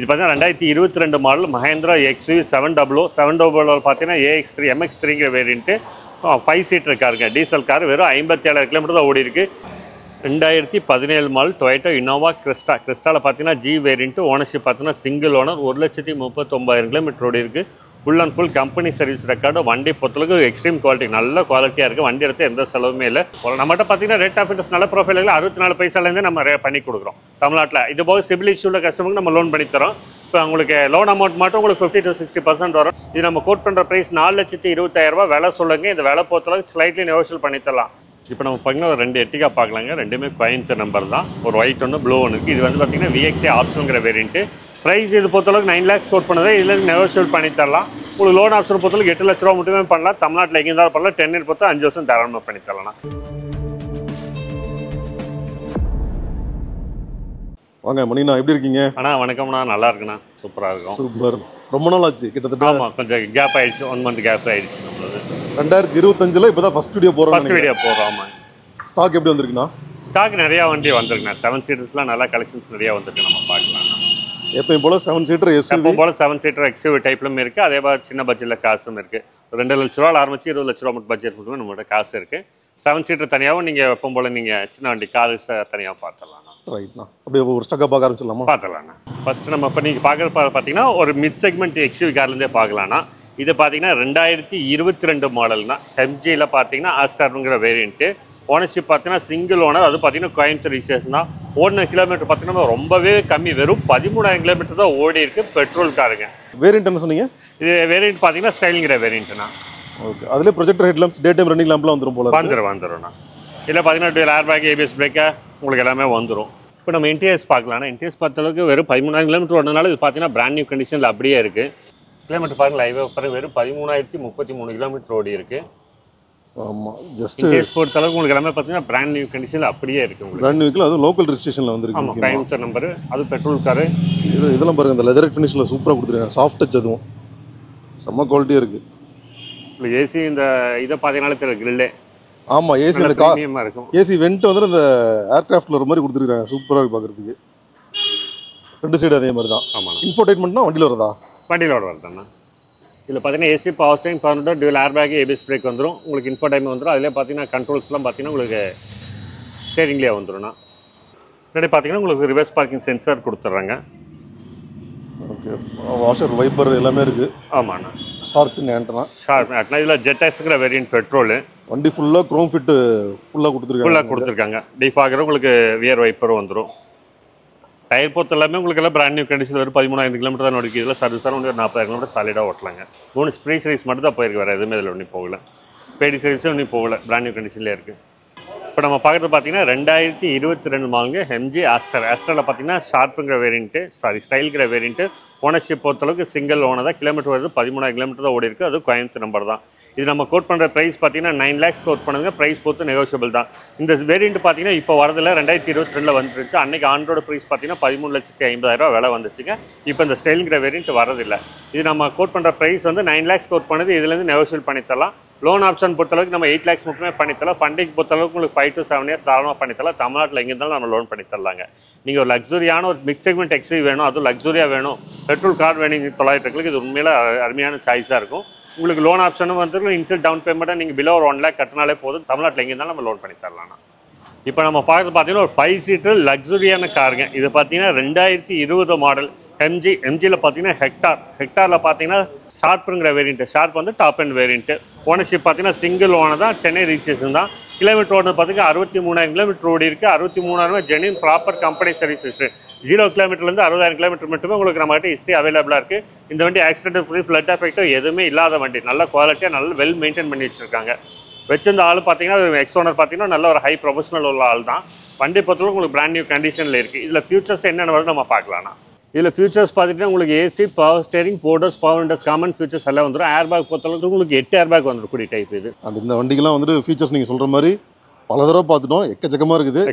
இது பார்த்தீங்கன்னா 2022 model Mahindra XUV 700 700 பார்த்தீங்கன்னா AX3 MX3ங்கிற வேரியண்ட்டு 5 சீட்டர் காருங்க. டீசல் கார் வெறும் 57,000 கிலோமீட்டர் தான் ஓடி இருக்கு. 2017 மாடல் டொயோட்டா இனோவா கிறிஸ்டா. கிறிஸ்டாவில் பார்த்தீங்கன்னா G வேரியண்ட்டு. ஓனர்ஷிப் பார்த்தீங்கன்னா சிங்கிள் ஓனர். 1,39,000 கிலோமீட்டர் ஓடி இருக்கு. Full and full company service record. வண்டி பொறுத்தளவுக்கு எக்ஸ்ட்ரீம் குவாலிட்டி, நல்ல குவாலிட்டியாக இருக்குது. வண்டி எடுத்து எந்த செலவுமே இல்லை. நம்மகிட்ட பார்த்தீங்கன்னா ரேட் ஆஃப் இன்ட்ரெஸ்ட் நல்ல ப்ரொஃபைலில் 64 பைசாலேருந்து நம்ம பண்ணி கொடுக்குறோம் தமிழ்நாட்டில். இது போக சிபில் இஷ்யூவில் கஸ்டமருக்கு நம்ம லோன் பண்ணி தரோம். இப்போ உங்களுக்கு லோன் அமௌண்ட் மட்டும் உங்களுக்கு 50 to 60% வரும். இது நம்ம கோட் பண்ணுற ப்ரைஸ் 4,20,000 விலை சொல்லுங்க. இந்த விலை பொறுத்தளவுக்கு ஸ்லைட்லி நெகோஷியல் பண்ணி தரலாம். இப்போ நம்ம பார்த்தீங்கன்னா ஒரு 2 எர்டிகா பார்க்கலாங்க. ரெண்டுமே கோயம்புத்தூர் நம்பர் தான். ஒரு ஒயிட் ஒன்று ப்ளூ ஒன்று இருக்குது. இது வந்து பார்த்தீங்கன்னா VXA ஆப்ஷனுங்கிற வேரியண்ட்டு. ப்ரைஸ் இது பொறுத்தளவுக்கு 9 lakhs கோட் பண்ணுறது. இதில் நெகோஷியல் பண்ணி தரலாம். உங்களுக்கு லோன் ஆப்ஷன் பொறுத்தளவுக்கு 8 லட்ச ரூபா மட்டுமே பண்ணலாம். தமிழ்நாட்டில் எங்கே இருந்தாலும் பண்ணலாம். 10 இயர் பொறுத்து 5 வருஷம் தாராளமாக பண்ணி தரலாம். வாங்க மணிண்ணா, எப்படி இருக்கீங்க? அண்ணா வணக்கம்ண்ணா. நல்லா இருக்குண்ணா. சூப்பராக இருக்கும். சூப்பர். ரொம்ப நாள் ஆச்சு கிட்டத்தட்ட. ஆமாம், கொஞ்சம் கேப் ஆயிடுச்சு. 1 month கேப் ஆயிடுச்சு. நம்மளது 2025 இப்போ தான் ஃபர்ஸ்ட் வீடியோ போகிறோம். ஃபர்ஸ்ட் வீடியோ போகிறோம். ஆமாம். ஸ்டாக் எப்படி வந்திருக்குண்ணா? ஸ்டாக் நிறையா வண்டி வந்திருக்குண்ணா. 7 சீட்டர்ஸ்லாம் நல்லா கலெக்ஷன்ஸ் நிறையா வந்துருக்கு. நம்ம பார்க்கலாம்ண்ணா. எப்பயும் போல் 7 சீட்டர் SUV, எப்போ போல் 7 சீட்டர் XUV டைப்லும் இருக்குது. அதே மாதிரி சின்ன பட்ஜெட்டில் காசும் இருக்குது. 2 லட்ச ரூபா ஆரம்பிச்சு 20 லட்ச ரூபா மட்டும் பட்ஜெட் மட்டுமே நம்மளோட காசு இருக்குது. 7 சீட்டர் தனியாகவும் நீங்கள் எப்போ போல் நீங்கள் சின்ன வண்டி காரு தனியாக பார்த்துடலாம்ண்ணா. ரைட்ண்ணா. அப்படியே ஒரு ஸ்டாக்காக பார்க்க ஆரம்பிச்சிடலாமா? பார்த்துடலாண்ணா. ஃபஸ்ட்டு நம்ம இப்போ நீங்கள் பார்க்குறது பார்த்தீங்கன்னா ஒரு மிட் செக்மெண்ட் XUV கார்லேருந்தே பார்க்கலாம்ண்ணா. இது பார்த்தீங்கன்னா 2022 மாடல்னா. MGயில் பார்த்தீங்கன்னா ஆஸ்டாருங்கிற வேரியண்ட்டு. ஓனர்ஷிப் பார்த்தீங்கன்னா சிங்கிள் ஓனர். அது பார்த்தீங்கன்னா கோயம்புத்தூர் ரிஜிஸ்ட்ரேஷன் தான். ஓடின கிலோமீட்டர் பார்த்தீங்கன்னா ரொம்பவே கம்மி. வெறும் 13,000 கிலோமீட்டர் தான் ஓடி இருக்குது. பெட்ரோல் காருங்க. வேரியண்ட் என்ன சொன்னீங்க? இது வேரியண்ட் பார்த்தீங்கன்னா ஸ்டைலுங்கிற வேரியண்ட்டுண்ணா. ஓகே. அதிலே projector headlamps, day time running லேம்ப்லாம் வந்துடும் போல. வந்துடும்ண்ணா. இதில் பார்த்தீங்கன்னா dual airbag, ABS பிரேக்கா உங்களுக்கு எல்லாமே வந்துடும். இப்போ நம்ம இன்டீரியர்ஸ் பார்க்கலாம்னா. இன்டீரியர்ஸ் பார்த்த வெறும் 13,000 கிலோமீட்டர் ஓடுறதுனால இது பார்த்தீங்கன்னா பிராண்ட் நியூ கண்டிஷனில் அப்படியே இருக்குது. கிலோமீட்டர் பாருங்க, லைவே பாருங்க, வெறும் 13,033 கிலோமீட்டர் ஓடி இருக்குது. ஆமாம். ஜஸ்ட் இன்டீரியர்ஸ் பொறுத்தளவுக்கு உங்களுக்கு எல்லாமே பார்த்தீங்கன்னா பிராண்ட் நியூ கண்டிஷனில் அப்படியே இருக்குது. உங்களுக்கு பிராண்ட் நியூக்கில் அதுவும் லோக்கல் ரெஜிஸ்ட்ரேஷனில் வந்துருக்கு. ஆமாம், கோயம்புத்தூர் நம்பரு. அது பெட்ரோல் காரு. இதெல்லாம் பாருங்கள், இந்த லெதர் ஃபினிஷில் சூப்பராக கொடுத்துருக்காங்க. சாஃப்ட் டச், அதுவும் செம்ம குவாலிட்டியாக இருக்குது. இல்லை ஏசி இந்த இதை பார்த்தீங்கன்னாலே தெரியும் கிரில்லே. ஆமாம், ஏசி இந்த ப்ரீமியமாக இருக்கும். ஏசி வெண்ட் வந்து இந்த ஏர்கிராஃப்டில் ஒரு மாதிரி கொடுத்துருக்காங்க. சூப்பராக இருக்குது பார்க்குறதுக்கு. 2 சைடு அதே மாதிரி தான். ஆமாம். இன்ஃபோடெயின்மெண்ட்னா வண்டியில் வருதா? வண்டியில் வருதாண்ணா. இதில் பார்த்தீங்கன்னா AC, power steering, power dual airbag, ABS brake வந்துடும். உங்களுக்கு இன்ஃபோடைம் வந்துடும். அதிலே பார்த்தீங்கன்னா கண்ட்ரோல்ஸ்லாம் பார்த்தீங்கன்னா உங்களுக்கு ஸ்டேரிங்லேயே வந்துடும்ண்ணா. முன்னாடி பார்த்தீங்கன்னா உங்களுக்கு ரிவர்ஸ் பார்க்கிங் சென்சார் கொடுத்துட்றாங்க. ஓகே. வாஷர், வைப்பர் எல்லாமே இருக்குது. ஆமாண்ணா. Sharp antenna. Sharp antenna. இதில் ஜெட்டாக்ஸுங்கிற வேரியன்ட் பெட்ரோலு. வண்டி ஃபுல்லாக க்ரோம் ஃபிட்டு ஃபுல்லாக கொடுத்துருக்காங்க. டிஃபாகரும் உங்களுக்கு வியர் வைப்பரும் வந்துடும். டயர் பொறுத்த எல்லாமே உங்களுக்கு எல்லாம் பிராண்ட் நியூ கண்டிஷன். வெறும் 13,000 கிலோமீட்டர் தான் ஓடிக்கு. இதில் சர்வீஸாக ஒரு 40,000 கிலோமீட்டர் சாலிடாக ஓட்டலாங்க. 3 ஸ்ப்ரீ சர்வீஸ் மட்டும் தான் போயிருக்கு. வேறு எதுவுமே இதில் ஒன்றும் போகல. பேடி சர்வீஸும் ஒன்றும் போகல. பிராண்ட் நியூ கண்டிஷன்லேயே இருக்குது. இப்போ நம்ம பார்க்குறது பார்த்தீங்கன்னா 2022 மாடலுங்க MG ஆஸ்டர். ஆஸ்டரில் பார்த்தீங்கன்னா ஷார்ப்புங்கிற வேரியண்ட்டு, ஸ்டைலுங்கிற வேரியண்ட்டு. ஓனர்ஷிப் பொறுத்தளவுக்கு சிங்கிள் ஓனர் தான். கிலோமீட்டர் வருது 13,000 கிலோமீட்டர் தான் ஓடி இருக்குது. அது கோயம்புத்தூர் நம்பர் தான். இது நம்ம கோட் பண்ணுற ப்ரைஸ் பார்த்தீங்கன்னா 9 lakhs கோட் பண்ணுங்க. ப்ரைஸ் பொறுத்து நெகோஷியபிள் தான். இந்த வேரியண்ட் பார்த்தீங்கன்னா இப்போ வரதில்ல, 2022 வந்துருச்சு. அன்றைக்கி ஆண்டோட ப்ரைஸ் பார்த்தீங்கன்னா 13,50,000 விலை வந்துச்சுங்க. இப்போ இந்த ஸ்டைலுங்கிற வேரியண்ட் வரதில்லை. இது நம்ம கோட் பண்ணுற ப்ரைஸ் வந்து 9 lakhs கோட் பண்ணுது. இதுலேருந்து நெகோஷியல் பண்ணித்தரலாம். லோன் ஆப்ஷன் பொறுத்தளவுக்கு நம்ம 8 lakhs மட்டுமே பண்ணித்தரலாம். ஃபண்டிங் பொறுத்தளவுக்கு உங்களுக்கு 5 to 7 years தாராளமாக பண்ணித்தரலாம். தமிழ்நாட்டில் எங்கே இருந்தாலும் நம்ம லோன் பண்ணித்தரலாங்க. நீங்கள் ஒரு லக்ஸுரியான ஒரு மிட் செக்மெண்ட் XUV வேணும், அதுவும் லக்ஸுரியாக வேணும், பெட்ரோல் கார் வேணும், 900,000 இது உண்மையில அருமையான சாய்ஸாக இருக்கும். உங்களுக்கு லோன் ஆப்ஷனும் வந்து இன்சியல் டவுன் பேமெண்ட்டாக நீங்கள் பிலோ ஒரு 1 lakh கட்டினாலே போதும். தமிழ்நாட்டில் எங்கே இருந்தாலும் நம்ம லோன் பண்ணி தரலாம்ண்ணா. இப்போ நம்ம பார்க்குறது பார்த்தீங்கன்னா ஒரு 5 சீட்டர் லக்ஸுரியான காருங்க. இது பார்த்தீங்கன்னா 2020 மாடல் MGயில் பார்த்தீங்கன்னா ஹெக்டாரில் பார்த்தீங்கன்னா ஷார்ப்புங்கிற வேரியண்ட்டு. ஷார்ப் வந்து டாப் அண்ட் வேரியண்ட்டு. ஓனர்ஷிப் பார்த்தீங்கன்னா சிங்கிள் ஓனர் தான். சென்னை ரிஜிஸ்ட்ரேஷன் தான். கிலோமீட்டர் ஓடுறது பார்த்தீங்கன்னா 63,000 கிலோமீட்டர் ஓடி இருக்குது. 63,000 genuine proper company service history. 0 கிலோமீட்டர்லேருந்து 60,000 கிலோமீட்டர் மட்டுமே உங்களுக்கு நம்மகிட்ட ஹிஸ்ட்ரி அவைலபிளாக இருக்குது. இந்த வண்டி ஆக்சிடென்ட் ஃப்ரீ, ஃப்ளட் எஃபெக்ட்டோ எதுவுமே இல்லாத வண்டி. நல்ல குவாலிட்டியாக நல்ல வெல் மெயின்டைன் பண்ணி வச்சுருக்காங்க. வச்சிருந்த ஆள் பார்த்தீங்கன்னா எக்ஸ் ஓனர் பார்த்தீங்கன்னா நல்ல ஒரு ஹை ப்ரொஃபஷனல் உள்ள ஆள் தான். வண்டி பொறுத்தவரை உங்களுக்கு பிராண்ட் நியூ கண்டிஷனில் இருக்குது. இதில் ஃபியூச்சர்ஸ் என்னென்ன வருது நம்ம பார்க்கலாம்ண்ணா. இதில் ஃபியூச்சர்ஸ் பார்த்துட்டிங்கன்னா உங்களுக்கு AC, power steering, 4 doors, power windows, common features எல்லாம் வந்துடும். ஏர்பேக் பொறுத்தளவுக்கு உங்களுக்கு 8 ஏர்பேக் வந்துடும். கூடிய டைப் இது. அண்ட் இந்த வண்டிக்கெல்லாம் வந்துட்டு ஃபீச்சர்ஸ் நீங்கள் சொல்கிற மாதிரி பல தடவை பார்த்துட்டோம். எக்கச்சக்கமாக இருக்குது.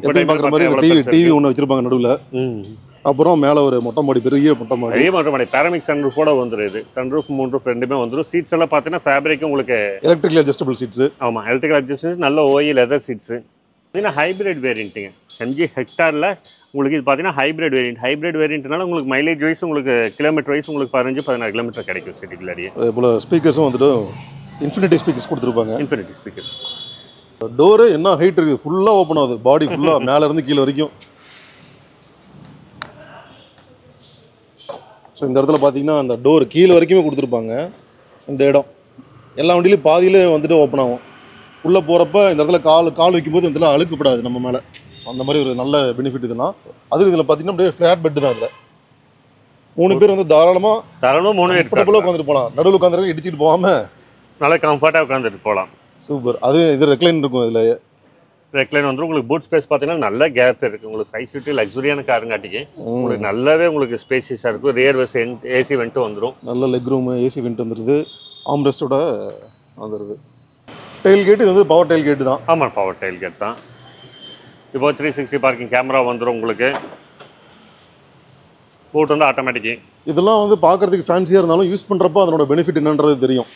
எப்படி பார்க்குற மாதிரி டிவி ஒன்று வச்சுருப்பாங்க நடுவில். அப்புறம் மேலே ஒரு மொட்டை மாடி, பெரிய மொட்டை மாடி, பேரமிக் சன்ரூஃப் கூட வந்துடும். இது சன்ரூஃப், மூன்ரூஃப் ரெண்டுமே வந்துடும். சீட்ஸ் எல்லாம் பார்த்தீங்கன்னா ஃபேப்ரிக் உங்களுக்கு எலக்ட்ரிக்கல் அட்ஜஸ்டபிள் சீட்ஸு. ஆமாம், எலக்ட்ரிக்கல் அட்ஜஸ்டபிள், நல்ல ஓயில் லெதர் சீட்ஸு. பார்த்தீங்கன்னா ஹைப்ரிட் வேரியண்ட்டுங்க. எம்ஜி ஹெக்டாரில் உங்களுக்கு இது பார்த்தீங்கன்னா ஹைப்ரிட் வேரியண்ட்னால உங்களுக்கு மைலேஜ் வைஸ் உங்களுக்கு கிலோமீட்டர் வைஸ் உங்களுக்கு 15-16 கிலோமீட்டர் கிடைக்கும் சிட்டிக்குள்ளாரியே. அதே போல் ஸ்பீக்கர்ஸும் வந்துட்டு இன்ஃபினிட்டி ஸ்பீக்கர்ஸ் கொடுத்துருப்பாங்க. Infinity speakers. டோரு என்ன ஹைட் இருக்குது, ஃபுல்லாக ஓப்பன் ஆகுது, பாடி ஃபுல்லாக மேலேருந்து கீழே வரைக்கும். ஸோ இந்த இடத்துல பார்த்தீங்கன்னா அந்த டோர் கீழே வரைக்குமே கொடுத்துருப்பாங்க. இந்த இடம் எல்லா வண்டியிலையும் பாதியிலே வந்துட்டு ஓப்பன் ஆகும். உள்ளே போகிறப்ப இந்த இடத்துல கால் வைக்கும்போது இந்த இடத்துல அழுக்கப்படாது நம்ம மேலே. அந்த மாதிரி ஒரு நல்ல பெனிஃபிட் இதெல்லாம். அதுவும் இதில் பார்த்தீங்கன்னா அப்படியே ஃப்ளாட் பெட்டு தான். இதில் 3 பேர் வந்து தாராளமாக 3 பேர் உட்காந்துட்டு போகலாம். நடுவில் உட்காந்துருக்க இடிச்சிட்டு போகாமல் நல்லா கம்ஃபர்ட்டாக உட்காந்துட்டு போகலாம். சூப்பர். அது இது ரெக்லைன் இருக்கும். இதில் ரெக்லைன் வந்துடும். உங்களுக்கு பூட் ஸ்பேஸ் பார்த்தீங்கன்னா நல்ல கேப் இருக்குது. உங்களுக்கு 5 சீட்டு லக்ஸுரியான காருங்காட்டிக்கு உங்களுக்கு நல்லாவே உங்களுக்கு ஸ்பேசியஸாக இருக்கும். ரியர் வெஸ் ஏசி வெண்ட்டும் வந்துடும். நல்ல லெக் ரூம் ஏசி வெண்ட் வந்துடுது. ஆம்ரெஸ்டோட வந்துடுது. டெயில் கேட் இது வந்து பவர் டெயில் கேட்டு தான். ஆமாம், பவர் டெயில் கேட் தான். இப்போ 360 பார்க்கிங் கேமரா வந்துடும் உங்களுக்கு. பூட் வந்து ஆட்டோமேட்டிக்கு. இதெல்லாம் வந்து பார்க்குறதுக்கு ஃபேன்சியாக இருந்தாலும் யூஸ் பண்ணுறப்போ அதனோட பெனிஃபிட் என்னன்றது தெரியும்.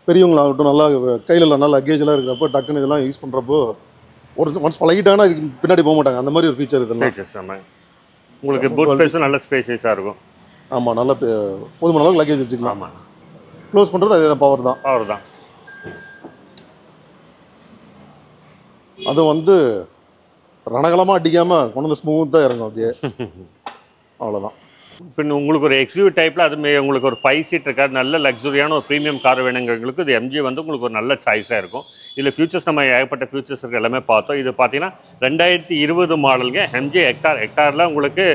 பெரியவங்களாகட்டும் நல்லா கையில் நல்லா லக்கேஜெலாம் இருக்கிறப்போ டக்குன்னு இதெல்லாம் யூஸ் பண்ணுறப்போ ஒன்ஸ் பழகிட்டாங்கன்னா இதுக்கு பின்னாடி போக மாட்டாங்க. அந்த மாதிரி ஒரு ஃபீச்சர் இதெல்லாம். ஃபீச்சர்ஸ் ஆமாம். உங்களுக்கு பூட் ஸ்பேஸும் நல்ல ஸ்பேசியஸாக இருக்கும். ஆமாம், நல்லா போதுமான அளவுக்கு லக்கேஜ் வச்சுக்கலாம். ஆமாம். க்ளோஸ் பண்ணுறது அதே தான், பவர் தான். அது வந்து ரணகலமாக அடிக்காமல் கொண்டு வந்து ஸ்மூத்தாக இறங்கும் அப்படியே. அவ்வளோதான். இப்போ உங்களுக்கு ஒரு எக்ஸ்யூவி டைப்பில் அது உங்களுக்கு ஒரு 5 சீட்டர் கார் நல்ல லக்ஸுரியான ஒரு ப்ரீமியம் கார் வேணுங்கிறவங்களுக்கு இது எம்ஜி வந்து உங்களுக்கு ஒரு நல்ல சாய்ஸாக இருக்கும். இதில் ஃபியூச்சர்ஸ் நம்ம ஏகப்பட்ட ஃபியூச்சர்ஸ் இருக்குது, எல்லாமே பார்த்தோம். இது பார்த்தீங்கன்னா 2020 மாடலுங்க எம்ஜி ஹெக்டாரில் உங்களுக்கு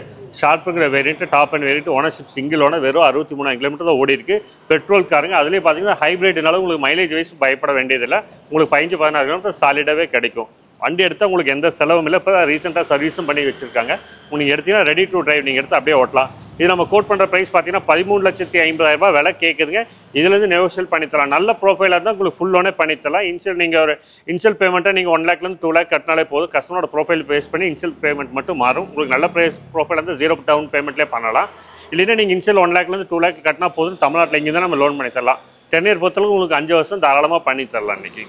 ஷார்ப்புங்கிற variant, top end variant, ownership single owner, வெறும் 63 கிலோமீட்டர் தான் ஓடி இருக்குது. பெட்ரோல் காருங்க. அதுலேயும் பார்த்தீங்கன்னா ஹைப்ரிட்னால உங்களுக்கு மைலேஜ் வைஸ் பயப்பட வேண்டியதில்லை. உங்களுக்கு 15-16 கிலோமீட்டர் சாலிடாகவே கிடைக்கும். வண்டி எடுத்தால் உங்களுக்கு எந்த செலவும் இல்லை. இப்போ ரீசெண்டாக சர்வீஸும் பண்ணி வச்சுருக்காங்க. நீங்கள் எடுத்தீங்கன்னா ரெடி டு டிரைவ் நீங்கள் எடுத்து அப்படியே ஓட்டலாம். இது நம்ம கோட் பண்ணுற ப்ரைஸ் பார்த்தீங்கன்னா 13,50,000 விலை கேட்குதுங்க. இதுலேருந்து நெகோஷியல் பண்ணித்தரலாம். நல்ல ப்ரொஃபைலாக இருந்தால் உங்களுக்கு ஃபுல் லோனே பண்ணித்தரலாம். நீங்கள் ஒரு இன்ஷியல் பேமெண்ட்டை நீங்கள் 1 லேக்லேருந்து 2 லேக் கட்டினாலே போதும். கஸ்டமரோட ப்ரொஃபைல் பேஸ் பண்ணி இன்ஷியல் பேமெண்ட் மட்டும் மாறும். உங்களுக்கு நல்ல ப்ரொஃபைல் வந்து 0 டவுன் பேமெண்ட்லேயே பண்ணலாம். இல்லைன்னா நீங்கள் இன்ஷியல் 1 லேக்லேருந்து 2 லேக் கட்டினா போதும். தமிழ்நாட்டில் இங்கே தான் நம்ம லோன் பண்ணி தரலாம். 10 இயர் பொறுத்தளவுக்கு உங்களுக்கு 5 வருஷம் தாராளமாக பண்ணி தரலாம் இன்றைக்கி.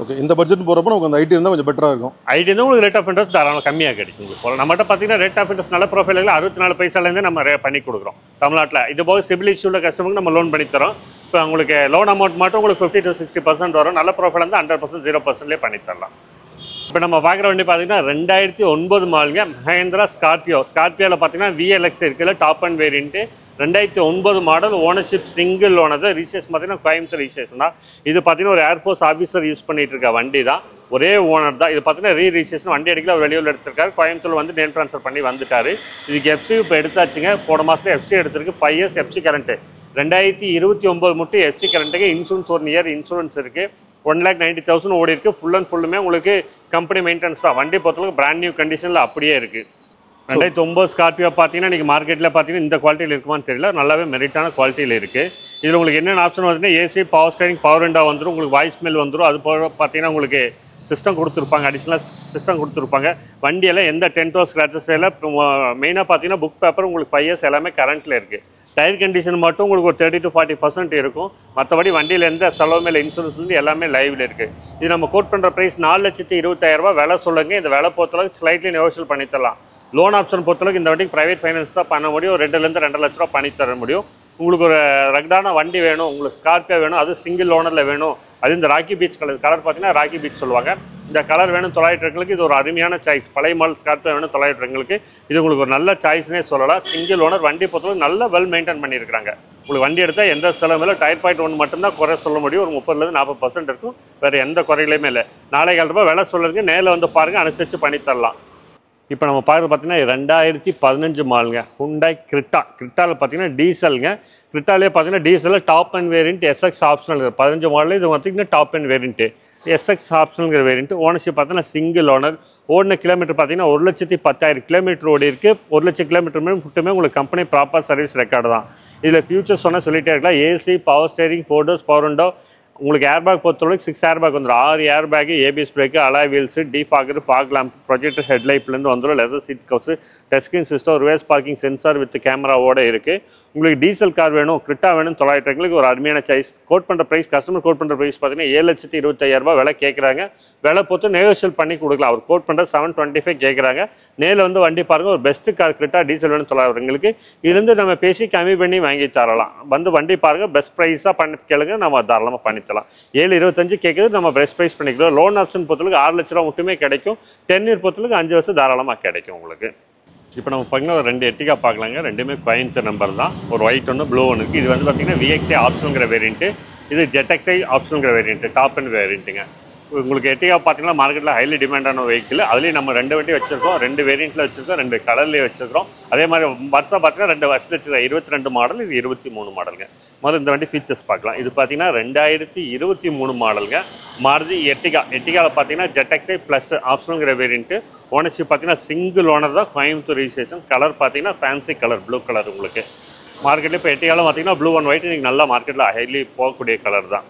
ஓகே, இந்த பட்ஜெட் போகிறப்ப நமக்கு அந்த ஐடி இருந்தால் கொஞ்சம் பெட்டராக இருக்கும். ஐடி இருந்தால் உங்களுக்கு ரேட் ஆஃப் இன்ட்ரெஸ்ட் தாராளமாக கம்மியாக கிடைக்கும். உங்களுக்கு நம்மகிட்ட பார்த்தீங்கன்னா ரேட் ஆஃப் இன்ட்ரெஸ்ட் நல்ல ப்ரொஃபைலில் 64 பைசாலேருந்து நம்ம பண்ணி கொடுக்குறோம் தமிழ்நாட்டில். இது போக சிபில் இஷ்யூவில் கஸ்டமருக்கு நம்ம லோன் பண்ணி தரோம். இப்போ உங்களுக்கு லோன் அமௌண்ட் மட்டும் உங்களுக்கு 50 to 60% வரும். நல்ல ப்ரொஃபைல் வந்து 100% 0%லேயே பண்ணி தரலாம். இப்போ நம்ம பார்க்குற வண்டி பார்த்தீங்கன்னா 2009 மாடலுங்க மஹேந்திரா ஸ்கார்பியோவில் பார்த்தீங்கன்னா விஎல்எக்ஸ் இருக்குல்ல, top end variant, 2009 model, ownership single owner. Registration பார்த்தீங்கன்னா கோயம்புத்தூர் ரிஜிஸ்ட்ரேஷன் தான். இது பார்த்தீங்கன்னா ஒரு ஏர்ஃபோர்ஸ் ஆஃபீஸர் யூஸ் பண்ணிட்டு இருக்க வண்டி தான். ஒரே ஓனர் தான். இது பார்த்தீங்கன்னா ரீரிஜிஸ்ட்ரேஷன். வண்டி எடுக்கல, வெளியூரில் எடுத்திருக்காரு. கோயம்புத்தூர் வந்து நேம் ட்ரான்ஸ்ஃபர் பண்ணி வந்துட்டார். இதுக்கு எஃப்சி இப்போ எடுத்தாச்சுங்க. போன மாதத்தில் எஃப்சி எடுத்திருக்கு. 5 இயர்ஸ் எஃப்சி கரண்ட்டு. 2029 மட்டும் எஃப்சி கரண்ட்டுக்கு இன்சூரன்ஸ் 1 இயர் இன்சூரன்ஸ் இருக்குது. 1,90,000 ஓடி இருக்குது. ஃபுல் அண்ட் ஃபுல்லுமே உங்களுக்கு கம்பெனி மெயின்டெனன்ஸ் தான். வண்டி பொறுத்தளவுக்கு பிராண்ட் நியூ கண்டிஷனில் அப்படியே இருக்குது. 2009 ஸ்கார்பியோ பார்த்தீங்கன்னா இன்றைக்கி மார்க்கெட்டில் பார்த்தீங்கன்னா இந்த குவாலிட்டியில் இருக்குமான்னு தெரியல. நல்லாவே மெரிட்டான குவாலிட்டியில் இருக்குது. இதில் உங்களுக்கு என்னென்ன ஆப்ஷன் வந்துன்னா AC, power steering, power window வந்துடும். உங்களுக்கு வாய்ஸ் மெயில் வந்துடும். அது போக பார்த்தீங்கன்னா உங்களுக்கு சிஸ்டம் கொடுத்துருப்பாங்க, அடிஷ்னலாக சிஸ்டம் கொடுத்துருப்பாங்க. வண்டியெல்லாம் எந்த டென்டோ ஸ்க்ராச்சஸ் இல்லை. மெயினாக பார்த்தீங்கன்னா புக் பேப்பர் உங்களுக்கு 5 இயர்ஸ் எல்லாமே கரண்ட்டில் இருக்குது. டயர் கண்டிஷன் மட்டும் உங்களுக்கு ஒரு 30 to 40% இருக்கும். மற்றபடி வண்டியில் எந்த செலவுமே இல்லை. இன்சூரன்ஸ்லேருந்து எல்லாமே லைவில் இருக்குது. இது நம்ம கோட் பண்ணுற ப்ரைஸ் 4,20,000 விலை சொல்லுங்கள். இந்த விலை பொறுத்தளவுக்கு ஸ்லைட்லி நெகோஷியல் பண்ணி தரலாம். லோன் ஆப்ஷன் பொறுத்தளவுக்கு இந்த வண்டிக்கு ப்ரைவேட் ஃபைனான்ஸ் தான் பண்ண முடியும். 2,000 to 2 லட்ச ரூபா பண்ணி தர முடியும். உங்களுக்கு ஒரு ரக்டான வண்டி வேணும், உங்களுக்கு ஸ்கார்பியோ வேணும், அது சிங்கிள் ஓனரில் வேணும், அது இந்த ராக்கி பீச் கலர் பார்த்தீங்கன்னா ராக்கி பீச் சொல்லுவாங்க. இந்த கலர் வேணும் 900 இது ஒரு அருமையான சாய்ஸ். பழைய மாடல் ஸ்கார்பியோ வேணும் 900 இது உங்களுக்கு ஒரு நல்ல சாய்ஸ்னே சொல்லலாம். Single owner. வண்டி பொறுத்தவரை நல்ல வெல் மெயின்டைன் பண்ணியிருக்காங்க. உங்களுக்கு வண்டி எடுத்தால் எந்த செலவும் இல்லை. டயர் பாயிண்ட் 1 மட்டும்தான் குறை சொல்ல முடியும். ஒரு 30% 40% இருக்கும். வேறு எந்த குறையிலையுமே இல்லை. 4,000 ரூபாய் விலை சொல்லுங்க. நேரில் வந்து பாருங்கள், அனுசரித்து பண்ணி தரலாம். இப்போ நம்ம பார்க்குறது பார்த்தீங்கன்னா 2015 மாடலுங்க ஹுண்டாய் கிரிட்டாவில் பார்த்தீங்கன்னா டீசலுங்க. கிரிட்டாலே பார்த்தீங்கன்னா டீசலில் top end variant SX optional 15 மாடல். இது பார்த்தீங்கன்னா டாப் அண்ட் வேரியண்ட்டு எஸ்எக்ஸ் ஆப்ஷனுங்கிற வேரியண்ட். ஓனர்ஷிப் பார்த்தீங்கன்னா சிங்கிள் ஓனர். ஓடின கிலோமீட்டர் பார்த்தீங்கன்னா 1,10,000 கிலோமீட்டர் ஓடி இருக்குது. 1,00,000 கிலோமீட்டர் மட்டுமே உங்களுக்கு கம்பெனி ப்ராப்பர் சர்வீஸ் ரெக்கார்டு தான். இதில் ஃபியூச்சர்ஸ் சொன்னால் சொல்லிட்டே இருக்கலாம். AC, power steering, 4 doors power window, உங்களுக்கு ஏர் பேக் பொறுத்தவரைக்கும் 6 ஏர் பேக் வந்துடும். 6 air bag, ABS brake, alloy wheels, defogger, fog lamp, projector ஹெட்லைட்லேருந்து வந்துடும். Leather seat covers, touch screen system, reverse parking sensor with கேமராவோட இருக்குது. உங்களுக்கு டீசல் கார் வேணும், criteria வேணும், 900 ரூபாய்க்கு ஒரு அருமையான சாய்ஸ். கோட் பண்ணுற ப்ரைஸ், கஸ்டமர் கோட் பண்ணுற ப்ரைஸ் பார்த்தீங்கன்னா 7,25,000 விலை கேட்குறாங்க. விலை பொறுத்து நெகோஷியல் பண்ணி கொடுக்கலாம். அவர் கோட் பண்ணுற 725 கேட்குறாங்க. நேரில் வந்து வண்டி பாருங்கள். ஒரு பெஸ்ட்டு கார் கிரிட்டா டீசல் வேணும் 900 இதுலேருந்து நம்ம பேசி கம்மி பண்ணி வாங்கி தரலாம். வந்து வண்டி பாருங்கள், பெஸ்ட் ப்ரைஸாக பண்ணி கேளுங்க, நம்ம தாராளமாக பண்ணித்தரலாம். 7,25 கேட்குறது, நம்ம பெஸ்ட் ப்ரைஸ் பண்ணிக்கலாம். லோன் ஆப்ஷன் பொறுத்தவரைக்கும் 6 லட்ச ரூபா மட்டுமே கிடைக்கும். 10 இயர் பொறுத்தவரைக்கும் 5 வருஷம் தாராளமாக கிடைக்கும் உங்களுக்கு. இப்போ நம்ம பார்த்தீங்கன்னா ஒரு 2 எர்டிகா பார்க்கலாங்க. ரெண்டுமே கோயம்புத்தூர் நம்பர் தான். ஒரு ஒயிட் ஒன்று, ப்ளூ ஒன்று இருக்குது. இது வந்து பார்த்தீங்கன்னா VXI ஆப்ஷனுங்கிற வேரியண்ட்டு, இது ZXI ஆப்ஷனுங்கிற வேரியண்ட்டு, டாப் அண்ட் வேரியண்ட்டுங்க. உங்களுக்கு எர்டிகா பார்த்தீங்கன்னா மார்க்கெட்டில் ஹைலி டிமாண்டான வெஹிக்கிள். அதுலேயும் நம்ம 2 வண்டி வச்சிருக்கோம், 2 வேரியண்ட்டில் வச்சிருக்கோம், 2 கலர்லேயே வச்சிருக்கோம். அதே மாதிரி வருஷம் பார்த்தீங்கன்னா 2 வருஷத்துல வச்சிருக்கோம். 22 மாடல், இது 23 மாடலுங்க. முதல்ல இந்த வண்டி ஃபீச்சர்ஸ் பார்க்கலாம். இது பார்த்தீங்கன்னா 2023 மாடலுங்க. மாருதி எர்டிகா. எர்டிகாவில் பார்த்தீங்கன்னா ZXI ப்ளஸ் ஆப்ஷனுங்கிற வேரியண்ட்டு. ஓனர்ஷிப் பார்த்தீங்கன்னா சிங்கிள் ஓனர் தான், கோயம்புத்தூர் ரிஜிஸ்ட்ரேஷன். கலர் பார்த்தீங்கன்னா ஃபேன்சி கலர், ப்ளூ கலர். உங்களுக்கு மார்க்கெட்டில் இப்போ எர்டிகாவில் பார்த்தீங்கன்னா ப்ளூ அண்ட் ஒயிட் நீங்கள் நல்லா மார்க்கெட்டில் ஹைலி போகக்கூடிய கலர் தான்.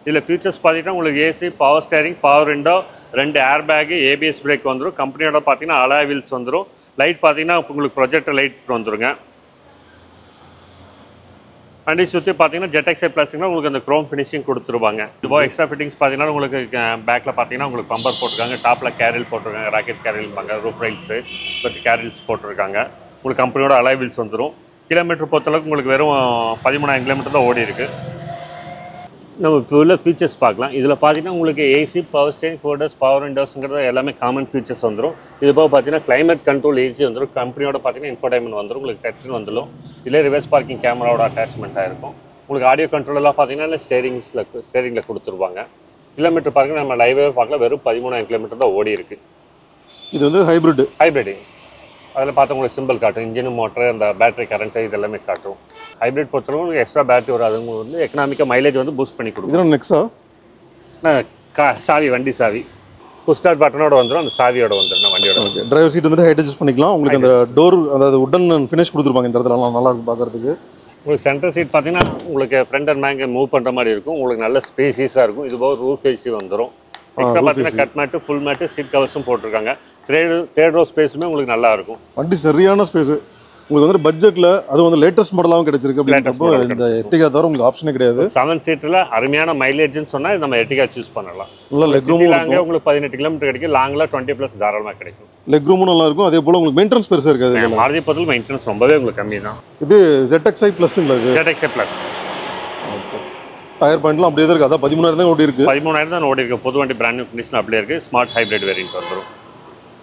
இதில் ஃபீச்சர்ஸ் பார்த்தீங்கன்னா உங்களுக்கு AC, power steering, power window, 2 air bag, ABS brake வந்துடும். கம்பெனியோட பார்த்தீங்கன்னா அலாய் வீல்ஸ் வந்துடும். லைட் பார்த்தீங்கன்னா உங்களுக்கு ப்ரொஜெக்டர் லைட் வந்துருங்க. வண்டி சுற்றி பார்த்தீங்கன்னா ZXI ப்ளஸ்னா உங்களுக்கு அந்த க்ரோம் ஃபினிஷிங் கொடுத்துருவாங்க. இது போக எக்ஸ்ட்ரா ஃபிட்டிங்ஸ் பார்த்தீங்கன்னா உங்களுக்கு பேக்கில் பார்த்தீங்கன்னா உங்களுக்கு பம்பர் போட்டிருக்காங்க, டாப்பில் கேரியல் போட்டிருக்காங்க, ராக்கெட் கேரியல்பாங்க, ரூஃப் ரைட்ஸு பற்றி கேரியல்ஸ் போட்டிருக்காங்க. உங்களுக்கு கம்பெனியோட அலாய் வீல்ஸ் வந்துடும். கிலோமீட்டர் பொறுத்தளவுக்கு உங்களுக்கு வெறும் 13,000 கிலோமீட்டர் தான் ஓடி இருக்குது. நம்ம இப்போ உள்ள ஃபீச்சர்ஸ் பார்க்கலாம். இதில் பார்த்தீங்கன்னா உங்களுக்கு ஏசி, பவர் ஸ்டேரிங், ஃபோர்டர்ஸ், பவர் விண்டோஸ்ங்கிறது எல்லாமே காமன் ஃபீச்சர்ஸ் வந்துடும். இது போக பார்த்தீங்கன்னா கிளைமேட் கண்ட்ரோல் ஏசி வந்துடும். கம்பெனியோட பார்த்தீங்கன்னா இன்ஃபோடைன்மெண்ட் வந்துடும். உங்களுக்கு டச் ஸ்க்ரீன் வந்துடும். இதில் ரிவர்ஸ் பார்க்கிங் கேமராவோட அட்டாச்மெண்ட்டாக இருக்கும். உங்களுக்கு ஆடியோ கண்ட்ரோலெல்லாம் பார்த்தீங்கன்னா ஸ்டேரிங்கில் கொடுத்துருவாங்க. கிலோமீட்டர் பார்த்தீங்கன்னா நம்ம லைவே பார்க்கலாம், வெறும் 13,000 கிலோமீட்டர் தான் ஓடி இருக்குது. இது வந்து ஹைப்ரிட். அதில் பார்த்து உங்களுக்கு சிம்பிள் காட்டும், இன்ஜின், மோட்டர், அந்த பேட்டரி கரண்ட்டு இதெல்லாமே காட்டும். ஹைப்ரிட் பொறுத்தவரைக்கும் உங்களுக்கு எக்ஸ்ட்ரா பேட்டரி வரும். அது வந்து எக்கனாமிக்காக மைலேஜ் வந்து பூஸ்ட் பண்ணி கொடுக்கும். இதெல்லாம் நெக்ஸா சாவி, வண்டி சாவி புஷ் ஸ்டார்ட் பட்டனோட வந்துடும். அந்த சாவியோட வந்துடும் வண்டியோட. ஓகே. டிரைவர் சீட் வந்துட்டு ஹைட் அட்ஜஸ்ட் பண்ணிக்கலாம். உங்களுக்கு அந்த டோர், அதாவது உடன் ஃபினிஷ் கொடுத்துருப்பாங்க. இந்த இடத்துல நல்லா இருக்கும் பார்க்கறதுக்கு. உங்களுக்கு சென்டர் சீட் பார்த்தீங்கன்னா உங்களுக்கு ஃப்ரண்ட் அண்ட் பேக் மூவ் பண்ணுற மாதிரி இருக்கும். உங்களுக்கு நல்ல ஸ்பேசியஸாக இருக்கும். இது போக ரூஃப் ஏசி வந்துடும். எக்ஸ்ட்ரா பார்த்தீங்கன்னா cut mat, full mat, seat கவர்ஸும் போட்டிருக்காங்க. தேர்ட் ரோ ஸ்பேஸுமே உங்களுக்கு நல்லா இருக்கும். வண்டி சரியான ஸ்பேஸ். உங்களுக்கு வந்து பட்ஜெட்டில் அது வந்து லேட்டஸ்ட் மாடலாகவும் கிடைச்சிருக்கு. அப்படின்றப்போ இந்த எர்டிகா தவிர உங்களுக்கு ஆப்ஷனே கிடையாது. 7 சீட்டில் அருமையான மைலேஜ்னு சொன்னால் நம்ம எர்டிகா சூஸ் பண்ணலாம். நல்லா லெக் ரூமும் லாங்கே உங்களுக்கு 18 கிலோமீட்டர் கிடைக்கும். லாங்கில் 20+ தாராளமாக கிடைக்கும். லெக் ரூமும் நல்லா இருக்கும். அதே போல் உங்களுக்கு மெயின்டெனன்ஸ் பெருசாக இருக்காது. மாருதி பொறுத்தவரை மெயின்டெனன்ஸ் ரொம்பவே உங்களுக்கு கம்மி தான். இது ZXI ப்ளஸ்ங்களா? இது ZXI ப்ளஸ். ஓகே. டயர் பாயிண்ட்லாம் அப்படியே தான் இருக்குது. அதான் 13,000 தான் ஓடி இருக்குது. 13,000 தான் ஓடி இருக்குது. புது வண்டி பிராண்ட் நியூ கண்டிஷன் அப்படியே இருக்குது. ஸ்மார்ட் ஹைப்ரிட் வேரியன்ட் வந்துடும்.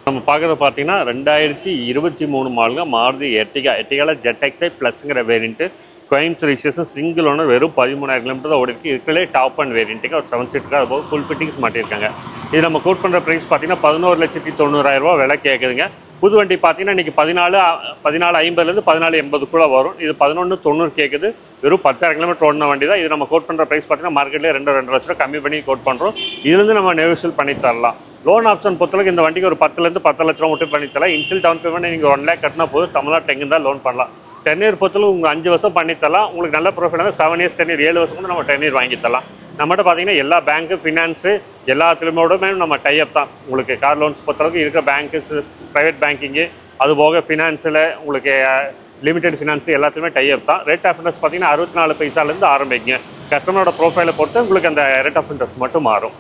நம்ம பார்க்குறது பார்த்தீங்கன்னா 2023 மாடலுங்க மாருதி எர்டிகா. எர்டிகாவில் ZXI ப்ளஸ்ங்கிற variant, Coimbatore registration, single owner, வெறும் 13,000 கிலோமீட்டர் தான் ஓடி இருக்குது. இருக்கிறே டாப் அண்ட் வேரியண்ட்டுக்கு ஒரு 7 சீட்டுக்கு அது போக ஃபுல் ஃபிட்டிங்ஸ் மாட்டியிருக்காங்க. இது நம்ம கோட் பண்ணுற ப்ரைஸ் பார்த்தீங்கன்னா 11,90,000 விலை கேட்குதுங்க. புது வண்டி பார்த்தீங்கன்னா இன்றைக்கி 14,50 14,80 வரும். இது 11,90 கேட்குது. வெறும் 10,000 கிலோமீட்டர் ஓடின வண்டி தான். இது நம்ம கோட் பண்ணுற ப்ரைஸ் பார்த்தீங்கன்னா மார்க்கெட்லேயே 2 லட்ச ரூபா கம்மி பண்ணி கோட் பண்ணுறோம். இதுலேருந்து நம்ம நெகோஷியல் பண்ணி தரலாம். லோன் ஆப்ஷன் பொறுத்தளவுக்கு இந்த வண்டிக்கு ஒரு 10,000 10 லட்ச ரூபா மட்டும் பண்ணி தரலாம். இன்சியல் டவுன் பேமெண்ட் நீங்கள் 1 lakh கட்டினா போதும். தமிழ்நாட்டில் எங்கே தான் லோன் பண்ணலாம். 10 இயர் பொறுத்தளவு உங்கள் 5 வருஷம் பண்ணி தரலாம். உங்களுக்கு நல்ல ப்ராஃபிட் 7 இயர்ஸ் 10 இயர் 7 வருஷம் கூட நம்ம 10 இயர் வாங்கி தரலாம். நம்மகிட்ட பார்த்தீங்கன்னா எல்லா பேங்க்கு, ஃபினான்ஸு எல்லாத்துலேயுமே நம்ம டைப் தான். உங்களுக்கு கார் லோன்ஸ் பொறுத்தளவுக்கு இருக்கிற பேங்க்ஸ், ப்ரைவேட் பேங்கிங்கு, அது போக ஃபினான்ஸில் உங்களுக்கு லிமிடெட் ஃபினான்ஸு எல்லாத்துலேயுமே டைப் தான். ரேட் ஆஃப் இன்ட்ரெஸ்ட் பார்த்தீங்கன்னா 64 பைசாலேருந்து ஆரம்பிக்குங்க. கஸ்டமரோட ப்ரொஃபைலை பொறுத்து உங்களுக்கு அந்த ரேட் ஆஃப் இன்ட்ரெஸ்ட் மட்டும் மாறும்.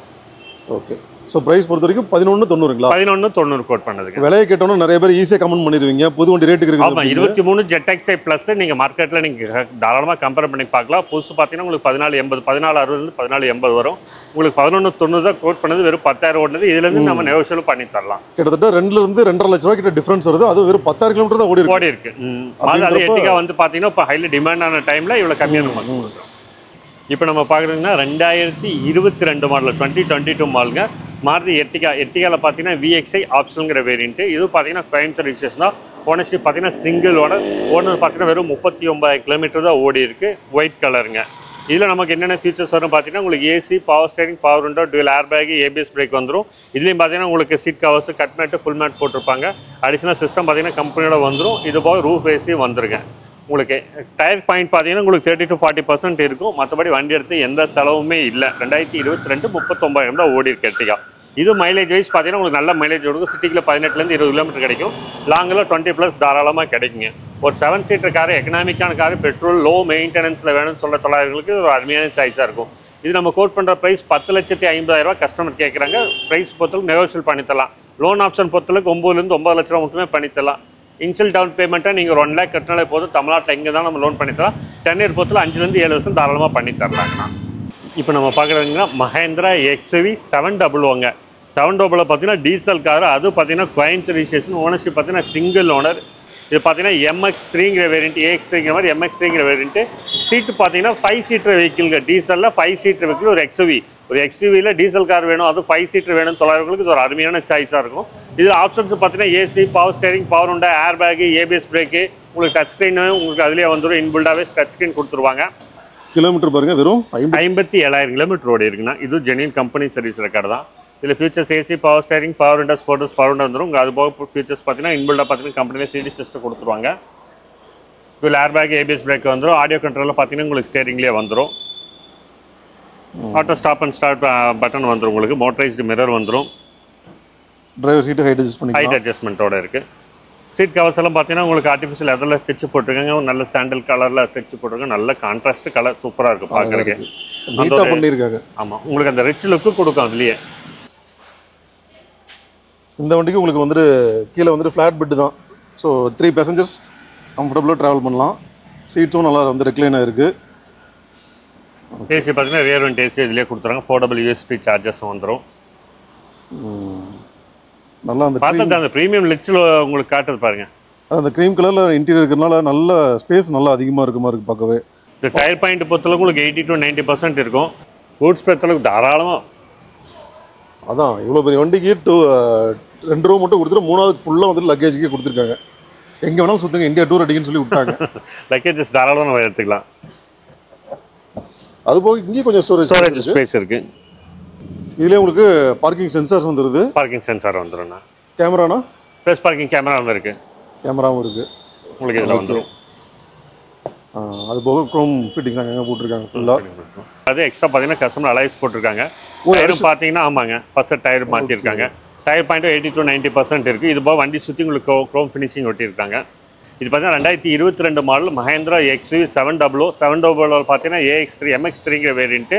ஓகே. ஸோ ப்ரைஸ் பொறுத்த வரைக்கும் 11,90ங்களா? 11,90 கோட் பண்ணதுக்கு. விலையை கேட்டோன்னா நிறைய பேர் ஈஸியாக கமெண்ட் பண்ணிடுவீங்க. புது வண்டி ரேட்டுக்கு இருக்குது. ஆமாம், 23 ZXI ப்ளஸ் நீங்கள் மார்க்கெட்டில் நீங்கள் தாராளமாக கம்பேர் பண்ணி பார்க்கலாம். புதுசு பார்த்தீங்கன்னா உங்களுக்கு 14,80 14,60 14,80 வரும். உங்களுக்கு 11,90 தான் கோட் பண்ணது. வெறும் 10,000 ஓடுனது. இதுலேருந்து நம்ம நெகோஷியல் பண்ணி தரலாம். கிட்டத்தட்ட 2லேருந்து 2.5 லட்ச ரூபா கிட்ட டிஃபரன்ஸ் வருது. அது வெறும் 10,000 கிலோமீட்டர் தான் ஓடி இருக்கு. அது எர்டிகா வந்து பார்த்தீங்கன்னா இப்போ ஹைலி டிமாண்டான டைமில் இவ்வளோ கம்மியான கொடுக்குறோம். இப்போ நம்ம பார்க்குறதுங்கன்னா 2022 மாடல் 2022 மாடலுங்க மாருதி எர்டிகா. எர்டிகாவில் பார்த்தீங்கன்னா VXI ஆப்ஷனுங்கிற வேரியண்ட்டு. இது பார்த்தீங்கன்னா கோயம்புத்தூர் ரிஜிஸ்ட்ரேஷன் தான். ஓனர்ஷிப் பார்த்தீங்கன்னா சிங்கிள் ஓனர். பார்த்தீங்கன்னா வெறும் 39,000 கிலோமீட்டர் தான் ஓடி இருக்குது. ஒயிட் கலருங்க. இதில் நமக்கு என்னென்ன ஃபீச்சர்ஸ் வரும் பார்த்தீங்கன்னா உங்களுக்கு AC, power steering, power window, dual air bag, ABS brake வந்துடும். இதுலேயும் பார்த்தீங்கன்னா உங்களுக்கு seat covers, cut mat, full mat போட்டிருப்பாங்க. அடிஷனல் சிஸ்டம் பார்த்தீங்கன்னா கம்பெனியோட வந்துடும். இது போக ரூஃப் ஏசி வந்துருங்க. உங்களுக்கு டயர் பாயிண்ட் பார்த்தீங்கன்னா உங்களுக்கு 30 to 40% இருக்கும். மற்றபடி வண்டி எடுத்து எந்த செலவுமே இல்லை. 2022 39,000 தான் ஓடி இருக்கு எர்டிகா. இது மைலேஜ் வைஸ் பார்த்தீங்கன்னா உங்களுக்கு நல்ல மைலேஜ் கொடுக்கும். சிட்டிக்குள்ள 18 20 கிலோமீட்டர் கிடைக்கும். லாங்கில் 20+ தாராளமாக கிடைக்குங்க. ஒரு 7 சீட்டர் கார், எக்கனாமிக்கான கார், பெட்ரோல் லோ மெயின்டெனன்ஸில் வேணும்னு சொல்ல தொழிலாளர்களுக்கு ஒரு அருமையான சாய்ஸாக இருக்கும். இது நம்ம கோட் பண்ணுற ப்ரைஸ் 10,50,000 கஸ்டமர் கேட்குறாங்க. ப்ரைஸ் பொறுத்தளவுக்கு நெகோஷியல் பண்ணித்தரலாம். லோன் ஆப்ஷன் பொறுத்தளவுக்கு 9 to 9 லட்ச ரூபா மட்டுமே பண்ணித்தரலாம். இன்ஷியல் டவுன் பேமெண்ட்டை நீங்கள் ஒரு 1 lakh கட்டினாலே போதும். தமிழ்நாட்டில் எங்கே தான் நம்ம லோன் பண்ணித்தரலாம். 10 year பொறுத்தல 5 to 7 வருஷம் தாராளமாக பண்ணி தரலாங்கண்ணா. இப்போ நம்ம பார்க்குறதுங்கன்னா மஹேந்திரா XUV 700ங்க. 700 பார்த்தீங்கன்னா டீசல் கார். அது பார்த்தீங்கன்னா கோயம்புத்தூர் ரிஜிஸ்ட்ரேஷன். ஓனர்ஷிப் பார்த்தீங்கன்னா சிங்கிள் ஓனர். இது பார்த்தீங்கன்னா MX3ங்கிற வேரியன்ட், AX3ங்கிற மாதிரி MX3ங்கிற வேரியன்ட்டு. சீட்டு பார்த்தீங்கன்னா 5 சீட்டர் வெஹிக்கிள்ங்க. டீசலில் 5 சீட்டர் வெஹிக்கிள் ஒரு XUV. ஒரு XUVயில் டீசல் கார் வேணும், அது 5 சீட்டர் வேணும் தொழிலாளர்களுக்கு இது ஒரு அருமையான சாய்ஸாக இருக்கும். இதில் ஆப்ஷன்ஸ் பார்த்தீங்கன்னா ஏசி, பவர் ஸ்டேரிங், பவர் உண்டா, ஏர் பேக்கு, ABS பிரேக்கு, உங்களுக்கு டச் ஸ்க்ரீனு உங்களுக்கு அதுலேயே வந்துடும். இன்பில்டாகவே டச் ஸ்க்ரீன் கொடுத்துருவாங்க. கிலோமீட்டர் பாருங்க வெறும் 57,000 கிலோமீட்டர் ஓடி இருக்குன்னா இது ஜெனியன் கம்பெனி சர்வீஸ் ரெக்கார்டு தான். இதில் features AC, power steering, power windows, photos, power window வந்துடும். அது போக ஃபியூச்சர்ஸ் பார்த்தீங்கன்னா இன்பில்டாக பார்த்தீங்கன்னா கம்பெனியில் CD சிஸ்டம் கொடுத்துருவாங்க. இதில் ஏர் பேக், ABS பிரேக் வந்துடும். ஆடியோ கண்ட்ரோலில் பார்த்தீங்கன்னா உங்களுக்கு ஸ்டேரிங்லேயே வந்துடும். Auto stop and start button வந்துடும். உங்களுக்கு மோட்டரைஸ்டு மிரர் வந்துடும். டிரைவர் சீட்டு ஹைட் அட்ஜஸ்ட்மெண்ட்டோட இருக்குது. சீட் கவர்ஸ் எல்லாம் பார்த்தீங்கன்னா உங்களுக்கு ஆர்டிஃபிஷியல் அதில் தைச்சு போட்டிருக்காங்க. நல்ல சாண்டல் கலரில் தைச்சு போட்டிருக்காங்க. நல்ல கான்ட்ராஸ்ட் கலர் சூப்பராக இருக்கும் பார்க்குறதுக்கு. பண்ணியிருக்காங்க. ஆமாம், உங்களுக்கு அந்த ரிச் லுக்கு கொடுக்கும் அதுலேயே. இந்த வண்டிக்கு உங்களுக்கு வந்துட்டு கீழே வந்துட்டு ஃப்ளாட் பெட்டு தான். ஸோ 3 passengers கம்ஃபர்டபுளாக ட்ராவல் பண்ணலாம். சீட்ஸும் நல்லா வந்து ரெக்ளைனாக இருக்குது. ஏசி பார்த்தீங்கன்னா ரியர் வெண்ட் ஏசி இதிலே கொடுத்துறாங்க. போர்டபிள் USB சார்ஜஸும் வந்துடும். நல்லா அந்த பார்த்தது அந்த ப்ரீமியம் லிச்சில் உங்களுக்கு காட்டுறது பாருங்க. அந்த க்ரீம் கலரில் இன்டீரியர் இருக்கிறதுனால நல்ல ஸ்பேஸ் நல்லா அதிகமாக இருக்குமா இருக்குது பார்க்கவே. இந்த டயர் பாயிண்ட் பொறுத்தளவுக்கு உங்களுக்கு 80 to 90% இருக்கும். கூட்ஸ் பொறுத்தளவுக்கு தாராளமாக. அதான் இவ்வளோ பெரிய வண்டிக்கு 2 ரூபா மட்டும் கொடுத்துட்டு 3வது ஃபுல்லாக வந்துட்டு லக்கேஜுக்கே கொடுத்துருக்காங்க. எங்கே வேணாலும் சுற்றுங்க, இந்தியா டூர் அடிக்குன்னு சொல்லி விட்டாங்க. லக்கேஜஸ் தாராளமாக நம்ம எடுத்துக்கலாம். அது போக இங்கேயும் கொஞ்சம் ஸ்டோரேஜ் ஸ்பேஸ் இருக்குது. இதுலேயே உங்களுக்கு பார்க்கிங் சென்சார்ஸ் வந்துடுது. பார்க்கிங் சென்சார் வந்துடும்ண்ணா. கேமரானா ப்ளஸ் பார்க்கிங் கேமராவும் இருக்குது. கேமராவும் இருக்குது உங்களுக்கு இதில் வந்துடும். அது போக க்ரோம் ஃபிட்டிங்ஸ் அங்கே போட்டிருக்காங்க ஃபுல்லாக. அது எக்ஸ்ட்ரா பார்த்தீங்கன்னா கஸ்டமர் அலைஸ் போட்டிருக்காங்க. டயரும் பார்த்தீங்கன்னா ஆமாங்க ஃபஸ்ட்டு டயர் மாற்றிருக்காங்க. டயர் பாயிண்ட்டும் 80 to 90% இருக்குது. இது போக வண்டி சுற்றி உங்களுக்கு க்ரோம் ஃபினிஷிங் ஒட்டியிருக்காங்க. இது பார்த்தீங்கன்னா 2022 மாடல் மஹேந்திரா XUV 700. 700 பார்த்தீங்கன்னா AX3 MX3ங்கிற வேரியன்ட்டு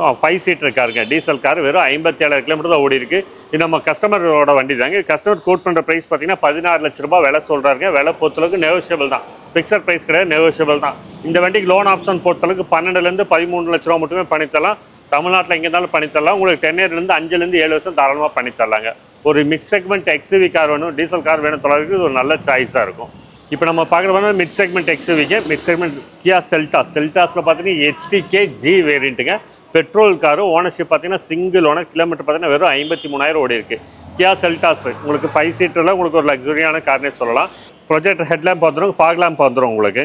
5 சீட்டர் காருங்க. டீசல் கார் வெறும் 57,000 கிலோமீட்டர் தான் ஓடி இருக்குது. இது நம்ம கஸ்டமரோட வண்டி தாங்க. கஸ்டமர் கோட் பண்ணுற ப்ரைஸ் பார்த்தீங்கன்னா 16 லட்ச ரூபாய் விலை சொல்கிறாருங்க. விலை பொறுத்தளவுக்கு நெகோஷியபிள் தான். ஃபிக்ஸட் ப்ரைஸ் கிடையாது, நெகோஷியபிள் தான். இந்த வண்டிக்கு லோன் ஆப்ஷன் பொறுத்தளவுக்கு 12 to 13 லட்ச ரூபா மட்டுமே பண்ணித்தரலாம். தமிழ்நாட்டில் எங்கே இருந்தாலும் பண்ணித்தரலாம். உங்களுக்கு 10 year 5 to 7 வருஷம் தாராளமாக பண்ணித்தரலாங்க. ஒரு மிட் செக்மெண்ட் XUV கார் வேணும், டீசல் கார் வேணும் தொலைவுக்கு இது ஒரு நல்ல சாய்ஸாக இருக்கும். இப்போ நம்ம பார்க்குறது மிட் செக்மெண்ட் XUVக்கு மிட் செக்மெண்ட் கியா செல்டாஸ். செல்டாஸில் பார்த்தீங்கன்னா HTK G வேரியண்ட்டுங்க. Petrol car. ஓனர்ஷிப் பார்த்தீங்கன்னா சிங்கிள் ஓனர். கிலோமீட்டர் பார்த்தீங்கன்னா வெறும் 53,000 ஓடி இருக்குது. கியா செல்டாஸ் உங்களுக்கு 5 சீட்டரில் உங்களுக்கு ஒரு லக்ஸுரியான கார்னே சொல்லலாம். ப்ரொஜெக்டர் ஹெட்லேம்ப் வந்துடும், ஃபாக் லேம்ப் வந்துடும் உங்களுக்கு.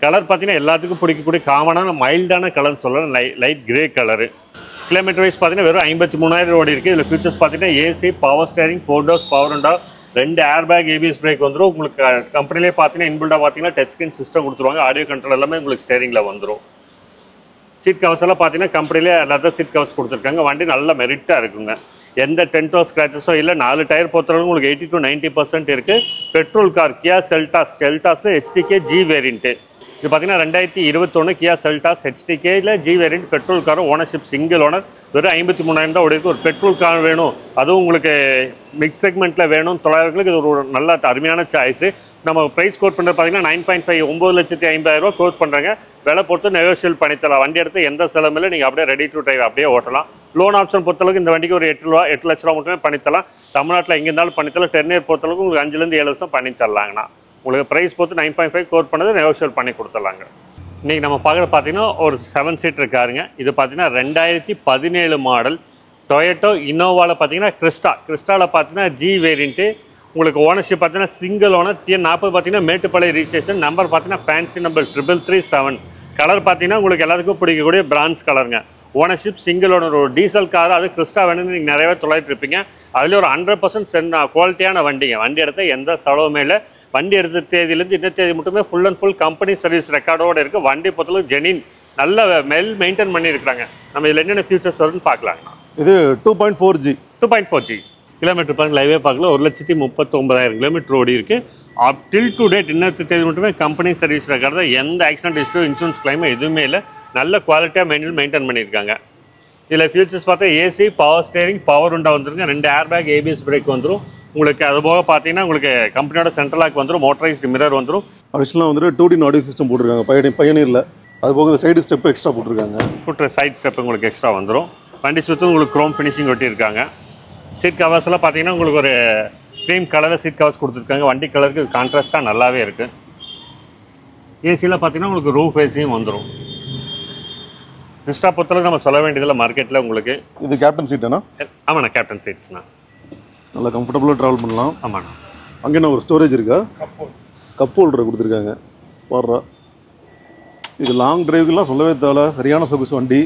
கலர் பார்த்தீங்கன்னா எல்லாத்துக்கும் பிடிக்கக்கூடிய காமனான மைல்டான கலர்னு சொல்லலாம். Light grey colour. Kilometre wise பார்த்தீங்கன்னா வெறும் 53,000 ஓடி இருக்குது. இதில் ஃபியூச்சர்ஸ் பார்த்தீங்கன்னா AC, power steering, 4 doors, power window, 2 air bag, ABS brake வந்துடும். உங்களுக்கு கம்பெனிலே பார்த்தீங்கன்னா இன்பில்டாக பார்த்தீங்கன்னா டச் ஸ்க்ரீன் சிஸ்டம் கொடுத்துருவாங்க. ஆடியோ கண்ட்ரோல் எல்லாமே உங்களுக்கு ஸ்டேரிங்கில் வந்துடும். சீட் கவர்ஸ் எல்லாம் பார்த்தீங்கன்னா கம்பெனிலே லெதர் சீட் கவர்ஸ் கொடுத்துருக்காங்க. வண்டி நல்ல மெரிட்டாக இருக்குங்க. எந்த டென்ட்டோ ஸ்க்ராச்சஸோ இல்லை. 4 டயர் பொறுத்தளவுக்கு உங்களுக்கு 80 to 90% இருக்குது. Petrol car Kia Seltos. செல்டாஸில் HTK G வேரியண்ட்டு. இது பார்த்தீங்கன்னா 2021 கியா செல்டாஸ் HTKல G variant petrol car. Ownership single owner. வெறும் 53,000 தான் ஓடி இருக்குது. ஒரு பெட்ரோல் கார் வேணும், அதுவும் உங்களுக்கு மிக்ஸ் செக்மெண்ட்டில் வேணும் தொழிலாளர்களுக்கு இது ஒரு நல்ல அருமையான சாய்ஸு. நம்ம ப்ரைஸ் கோட் பண்ணுறது பார்த்தீங்கன்னா 9.5 9,50,000 கோட் பண்ணுறாங்க. விலை பொறுத்து நெகோஷியல் பண்ணித்தரலாம். வண்டி எடுத்து எந்த செலவுமே நீங்கள் அப்படியே ரெடி டு டிரைவ் அப்படியே ஓட்டலாம். லோன் ஆப்ஷன் பொறுத்தளவுக்கு இந்த வண்டிக்கு ஒரு 8 லட்ச ரூபா மட்டுமே பண்ணித்தரலாம். தமிழ்நாட்டில் எங்கே இருந்தாலும் பண்ணித்தரலாம். 10 year பொறுத்தளவுக்கு உங்களுக்கு 5 to 7 வருஷம் பண்ணித்தரலாங்கண்ணா. உங்களுக்கு ப்ரைஸ் பொறுத்து 9.5 கோட் பண்ணது நெகோஷியல் பண்ணி கொடுத்துடலாங்க. இன்றைக்கி நம்ம பார்க்குறது பார்த்தீங்கன்னா ஒரு 7 சீட்டர் காருங்க. இது பார்த்தீங்கன்னா 2017 மாடல் டொயோட்டோ இனோவாவில் பார்த்தீங்கன்னா கிறிஸ்டாவில் பார்த்தீங்கன்னா G வேரியண்ட்டு. உங்களுக்கு ஓனர்ஷிப் பார்த்தீங்கன்னா சிங்கிள் ஓனர். TN40 பார்த்தீங்கன்னா மேட்டுப்பாளையம் ரிஜிஸ்ட்ரேஷன். நம்பர் பார்த்தீங்கன்னா ஃபேன்சி நம்பர் 33337. கலர் பார்த்தீங்கன்னா உங்களுக்கு எல்லாத்துக்கும் பிடிக்கக்கூடிய பிரான்ஸ் கலருங்க. Ownership single owner. ஒரு டீசல் கார், அது கிறிஸ்டா வேணும்னு நீங்கள் நிறையவே தொலைட்டு இருப்பீங்க. அதில் ஒரு 100% குவாலிட்டியான வண்டிங்க. வண்டி எடுத்தால் எந்த செலவுமே இல்லை. வண்டி எடுத்த தேதியிலேருந்து இந்த தேதி மட்டுமே full and full company service ரெக்கார்டோடு இருக்குது. வண்டி பொறுத்தளவுக்கு ஜெனின் நல்ல மெயின்டைன் பண்ணியிருக்கிறாங்க. நம்ம இதில் என்னென்ன ஃபியூச்சர்ஸ் வருதுன்னு பார்க்கலாம். இது 2.4G 2.4G கிலோமீட்டர் பாருங்க, லைவே பார்க்கல. 1,39,000 கிலோமீட்டர் ஓடி இருக்கு. அப் டில் டு டேட் இன்னத்து தேதி மட்டுமே கம்பெனி சர்வீஸ் ரெக்கார்டு தான். எந்த ஆக்சிடென்ட் ஹிஸ்ட்ரி, இன்சூரன்ஸ் கிளைமோ எதுவுமே இல்லை. நல்ல குவாலிட்டியாக மெயின்டைன் பண்ணியிருக்காங்க. இதில் ஃபியூச்சர்ஸ் பார்த்தா ஏசி, பவர் ஸ்டேரிங், பவர் உண்டா வந்துருங்க. 2 ஏர் பேக், ஏபிஎஸ் பிரேக் வந்துடும் உங்களுக்கு. அது போக பார்த்தீங்கன்னா உங்களுக்கு கம்பெனியோட சென்ட்ரல் லாக் வந்துடும், மோட்டரைஸ்டு மிரர் வந்துடும். அடிஷனலாக வந்துட்டு 2D ஆடியோ சிஸ்டம் போட்டிருக்காங்க பயணியரில். அது போக இந்த சைடு ஸ்டெப் எக்ஸ்ட்ரா போட்டிருக்காங்க. சைட் ஸ்டெப் உங்களுக்கு எக்ஸ்ட்ரா வந்துடும். வண்டி சுற்றும் உங்களுக்கு க்ரோம் ஃபினிஷிங் ஒட்டியிருக்காங்க. சீட் கவர்ஸ்லாம் பார்த்தீங்கன்னா உங்களுக்கு ஒரு க்ரீம் கலரில் சீட் கவர்ஸ் கொடுத்துருக்காங்க. வண்டி கலருக்கு கான்ட்ராஸ்ட்டாக நல்லாவே இருக்குது. ஏசியில் பார்த்தீங்கன்னா உங்களுக்கு ரூஃப் ஏசியும் வந்துடும். கிறிஸ்டா பொறுத்தளவுக்கு நம்ம சொல்ல வேண்டியதில்லை மார்க்கெட்டில் உங்களுக்கு. இது கேப்டன் சீட்டாண்ணா? ஆமாண்ணா, கேப்டன் சீட்ஸ்ண்ணா. நல்லா கம்ஃபர்டபுளாக ட்ராவல் பண்ணலாம். ஆமாண்ணா. அங்கே என்ன ஒரு ஸ்டோரேஜ் இருக்கா? கப் ஹோல்டரை கொடுத்துருக்காங்க. வர்றா இது லாங் டிரைவுக்கெல்லாம் சொல்லவே தேவை. சரியான சொகுசு வண்டி.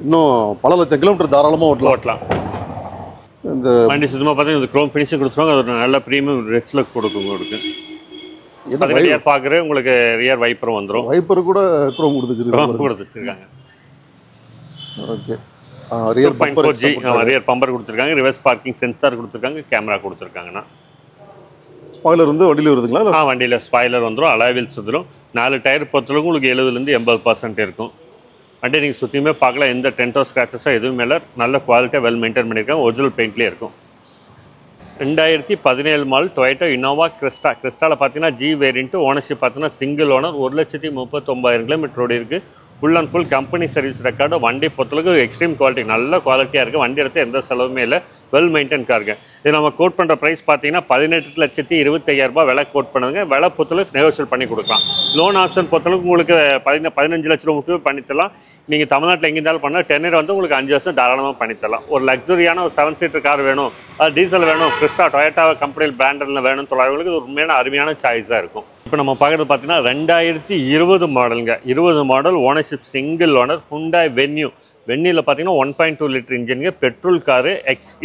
இன்னும் பல லட்சம் கிலோமீட்டர் தாராளமாக ஓட்டலாம். இந்த வண்டி சுத்தமாக பார்த்தீங்கன்னா இந்த க்ரோம் ஃபினிஷிங் கொடுத்துருவாங்க. அது ஒரு நல்ல ப்ரீமியம் ரிச் லுக் கொடுக்கும் உங்களுக்கு. ரியர் ஃபாகரு உங்களுக்கு ரியர் வைப்பரும் வந்துடும். வைப்பர் கூட க்ரோம் கொடுத்துருக்காங்க. Okay. Rear 2.4G rear bumper கொடுத்துருக்காங்க. ரிவர்ஸ் பார்க்கிங் சென்சார் கொடுத்துருக்காங்க. கேமரா கொடுத்துருக்காங்கண்ணா. ஸ்பாய்லர் வந்து வண்டியில் வருதுங்களா? வண்டியில் ஸ்பாய்லர் வந்துடும். அலாய் வீல்ஸ் வந்துடும். 4 டயர் பொறுத்தளவுக்கு உங்களுக்கு 70% 80% இருக்கும். வண்டி நீங்கள் சுற்றியுமே பார்க்கலாம். எந்த டென்டோ ஸ்க்ராச்சஸோ எதுவும் மேலே நல்ல குவாலிட்டியாக வெல் மெயின்டைன் பண்ணியிருக்காங்க. ஒரிஜினல் பெயிண்ட்லேயே இருக்கும். 2017 மாடல் டொயோட்டோ இனோவா கிறிஸ்டா. கிறிஸ்டாவில் பார்த்தீங்கன்னா ஜி வேரியண்ட்டு. ஓனர்ஷிப் பார்த்தீங்கன்னா சிங்கிள் ஓனர். 1,39,000 கிலோமீட்டர் ஓடி இருக்குது. Full and full company service record. வண்டி பொறுத்தளவுக்கு எக்ஸ்ட்ரீம் குவாலிட்டி, நல்ல குவாலிட்டியாக இருக்குது. வண்டி எடுத்து எந்த செலவுமே இல்லை. வெல் மெயின்டைன் காருங்க. இது நம்ம கோட் பண்ணுற ப்ரைஸ் பார்த்தீங்கன்னா 18,25,000 விலை கோட் பண்ணுங்க. விலை பொறுத்தளவுக்கு நெகோஷியேட் பண்ணி கொடுக்கலாம். லோன் ஆப்ஷன் பொறுத்தளவுக்கு உங்களுக்கு 15 லட்ச ரூபா மட்டுமே பண்ணித்தரலாம். நீங்கள் தமிழ்நாட்டில் எங்கே இருந்தாலும் பண்ணால் டென்னர் வந்து உங்களுக்கு 5 வருஷம் தாராளமாக பண்ணித்தரலாம். ஒரு லக்ஸரியான ஒரு 7 சீட்டர் கார் வேணும், அது டீசல் வேணும், கிறிஸ்டா டொயோட்டா கம்பெனியில் பிராண்டில் வேணும்னு தொழிலாளர்களுக்கு இது ஒரு உண்மையான அருமையான சாய்ஸாக இருக்கும். இப்போ நம்ம பார்க்குறது பார்த்தீங்கன்னா 2020 மாடலுங்க. 20 model. Ownership single owner. Hyundai Venue. வெண்ணியில் பார்த்தீங்கன்னா 1.2 லிட்டர் இன்ஜினுங்க. Petrol car.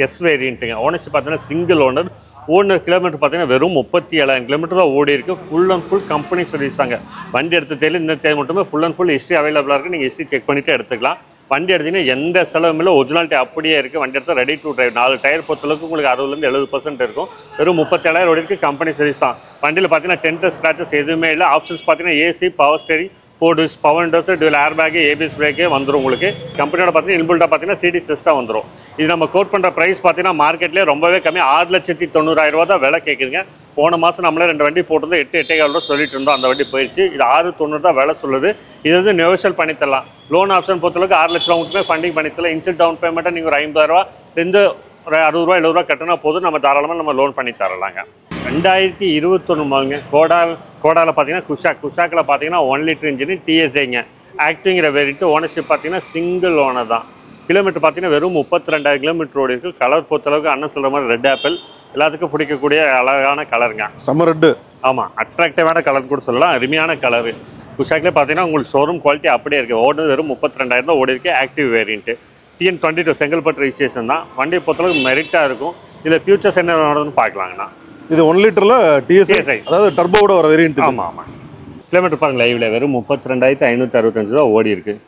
எஸ் வேரியண்ட்டுங்க. ஓனர்ஷிப் பார்த்தீங்கன்னா சிங்கிள் ஓனர். ஓனர் கிலோமீட்டர் பார்த்தீங்கன்னா வெறும் 37,000 கிலோமீட்டர் தான் ஓடி இருக்குது. Full and full company service தாங்க. வண்டி எடுத்த தேதி இந்த தேதி மட்டுமே ஃபுல் அண்ட் ஃபுல் ஹிஸ்ட்ரி அவைலபிளாக இருக்குது. நீங்கள் ஹிஸ்ட்ரி செக் பண்ணிவிட்டு எடுத்துக்கலாம். வண்டி எடுத்தீங்கன்னா எந்த செலவும் இல்லை. ஒரிஜினாலிட்டி அப்படியே இருக்குது. வண்டி எடுத்தால் ரெடி டு டிரைவ். 4 டயர் பொறுத்தளவுக்கு உங்களுக்கு 60-70% இருக்கும். வெறும் 37,000 ஓடி இருக்குது. கம்பெனி சர்வீஸ் தான். வண்டியில் பார்த்தீங்கன்னா டென்ட் ஸ்க்ராச்சஸ் எதுவுமே இல்லை. ஆப்ஷன்ஸ் பார்த்தீங்கன்னா ஏசி, பவர் ஸ்டேரிங், போர்டுஸ், power windows, dual air bag, ABS பிரேக்கே வந்துடும் உங்களுக்கு. கம்பெனியோட பார்த்தீங்கன்னா இன்புல்ட்டாக பார்த்தீங்கன்னா சிடி சிஸ்டம் வந்துடும். இது நம்ம கோட் பண்ணுற ப்ரைஸ் பார்த்தீங்கன்னா மார்க்கெட்லேயே ரொம்பவே கம்மி. 6,90,000 தான் விலை கேட்குதுங்க. போன மாதம் நம்மளே 2 வண்டி போட்டிருந்தோம். 8,800 சொல்லிட்டு இருந்தோம். அந்த வண்டி போயிடுச்சு. இது 6,90,000 தான் விலை சொல்லுது. இது வந்து நெகோஷியல் பண்ணித்தரலாம். லோன் ஆப்ஷன் பொறுத்தளவுக்கு 6 லட்ச ரூபா மட்டுமே ஃபண்டிங் பண்ணித்தரலாம். இன்சியல் டவுன் பேமெண்ட்டை நீங்கள் ஒரு 50,000 ஒரு 60 70 கட்டினா போதும். நம்ம தாராளமாக நம்ம லோன் பண்ணி தரலாங்க. 2021 மாங்க. கோடாவில் பார்த்தீங்கன்னா குஷாக்கில் பார்த்தீங்கன்னா 1 லிட்டர் இன்ஜினு டிஎஸ்ஐங்க. ஆக்டிங்கிற வேரியன்ட்டு. ஓனர்ஷிப் பார்த்தீங்கன்னா சிங்கிள் ஓனர் தான். கிலோமீட்டர் பார்த்தீங்கன்னா வெறும் 32,000 கிலோமீட்டர் ஓடி இருக்குது. கலர் பொறுத்தளவுக்கு அண்ணன் சொல்கிற மாதிரி ரெட் ஆப்பிள் எல்லாத்துக்கும் பிடிக்கக்கூடிய அழகான கலருங்க. செம்ம ரெட்டு. ஆமாம், அட்ராக்டிவான கலர் கூட சொல்லலாம். அருமையான கலரு. குஷாக்லேயே பார்த்தீங்கன்னா உங்களுக்கு ஷோரூம் குவாலிட்டி அப்படியே இருக்குது. ஓடுறது வெறும் 32,000 தான் ஓடி இருக்குது. Active variant. TN22 Chengalpattu registration தான். வண்டியை பொறுத்தளவுக்கு மெரிட்டாக இருக்கும். இதில் ஃபியூச்சர்ஸ் என்ன நடக்குதுன்னு பார்க்கலாங்கண்ணா. இது 1 லிட்டரில் டிஎஸ்ஐ, அதாவது டர்போவோட வர வேரியன்ட். ஆமாம். கிலோமீட்டர் பாருங்கள் லைவில் வெறும் 32,565 தான் ஓடி இருக்குது.